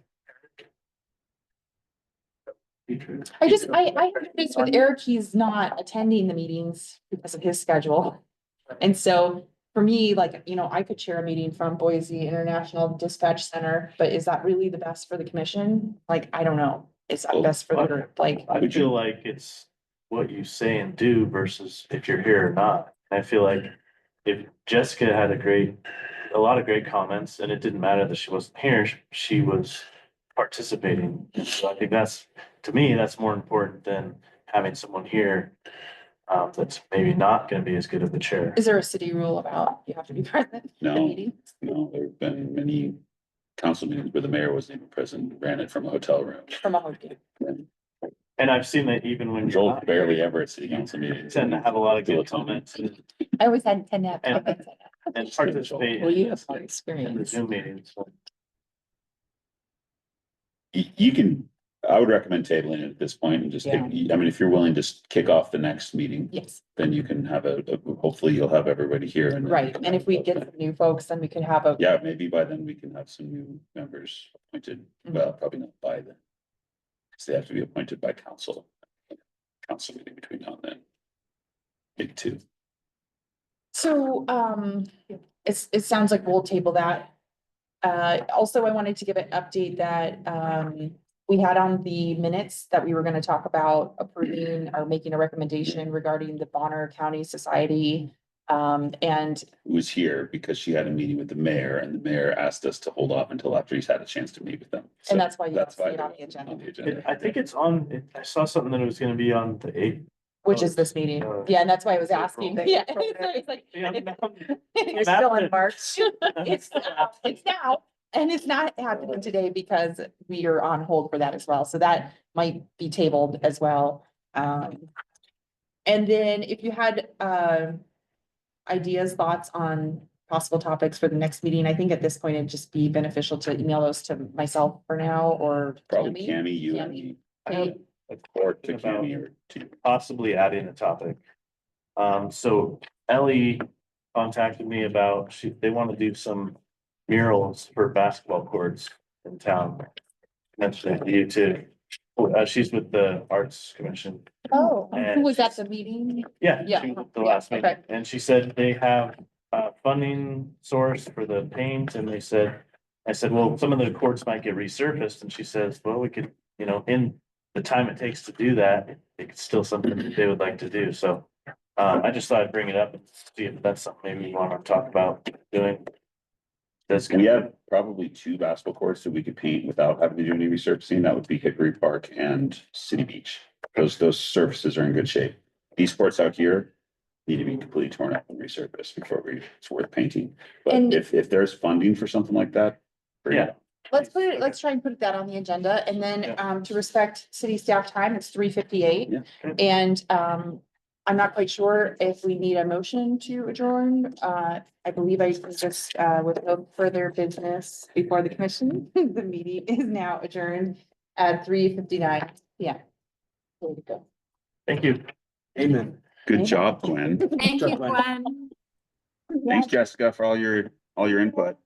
I heard this with Eric, he's not attending the meetings because of his schedule. And so for me, like, I could chair a meeting from Boise International Dispatch Center, but is that really the best for the commission? Like, I don't know. Is that Well, best for the group? Like, I feel like it's what you say and do versus if you're here or not. I feel like if Jessica had a lot of great comments and it didn't matter that she wasn't here, she was participating. So I think to me, that's more important than having someone here that's maybe not gonna be as good of the chair. is there a city rule about you have to be present at the No. meeting? No, there've been many council meetings where the mayor wasn't even present, ran it from a hotel room. From a hotel. And I've seen that even when you're Joel not barely ever at city council meetings. tend to have a lot of good comments I always had 10 nap And- comments. and participate Well, you have in more the experience. Zoom meetings. So You can, I would recommend tabling it at this point and just, Yeah. I mean, if you're willing to kick off the next meeting, Yes, then you can have hopefully you'll have everybody here and. then- right. And if we get some new folks, then we could have a. Yeah, maybe by then we can have some new members appointed. Mhm. Well, probably not by then. So they have to be appointed by council. Council meeting between now and then. Big two. So, it sounds like we'll table that. Also, I wanted to give an update that, we had on the minutes that we were gonna talk about approving or making a recommendation regarding the Bonner County Society. And Who was here because she had a meeting with the mayor and the mayor asked us to hold off until after he's had a chance to meet with them. So that's why you don't that's see why it on the they're agenda, I think it's on, I saw something that it was gonna be on the eighth. which is this meeting. Uh, Yeah, and that's why I was April. asking. Yeah. So it's like, Yeah, You're still in March. It's now, and it's not happening today because we are on hold for that as well. So that might be tabled as well. And then if you had, ideas, thoughts on possible topics for the next meeting, I think at this point it'd just be beneficial to email those to myself for now or. Probably Tammy. Cammy, you and Tammy. me, I have or to About- Cammy or to. possibly add in a topic. So Ellie contacted me about, they want to do some murals for basketball courts in town. Mentioned it to you too. She's with the Arts Commission. Oh, And who was at the meeting? Yeah. Yeah. She was at the last meeting, Okay. and she said they have a funding source for the paint, and they said, I said, well, some of the courts might get resurfaced, and she says, well, we could, in the time it takes to do that, it's still something that they would like to do, so. I just thought I'd bring it up and see if that's something maybe we want to talk about doing. That's We have probably 2 basketball courts that we could paint without having to do any resurfacing. That would be Hickory Park and City Beach. Those surfaces are in good shape. These courts out here need to be completely torn up and resurfaced before it's worth painting. But And- if there's funding for something like that. bring it Yeah. on. Let's try and put that on the agenda and then, Yeah. to respect city staff time, it's 3:58. Yeah. And, I'm not quite sure if we need a motion to adjourn. I believe I can just, with no further business before the commission, the meeting is now adjourned at 3:59. Yeah. There we go. Thank you. Amen. Good job, Gwen. Thank you, Gwen. Gwen. Thanks, Jessica, for all your input.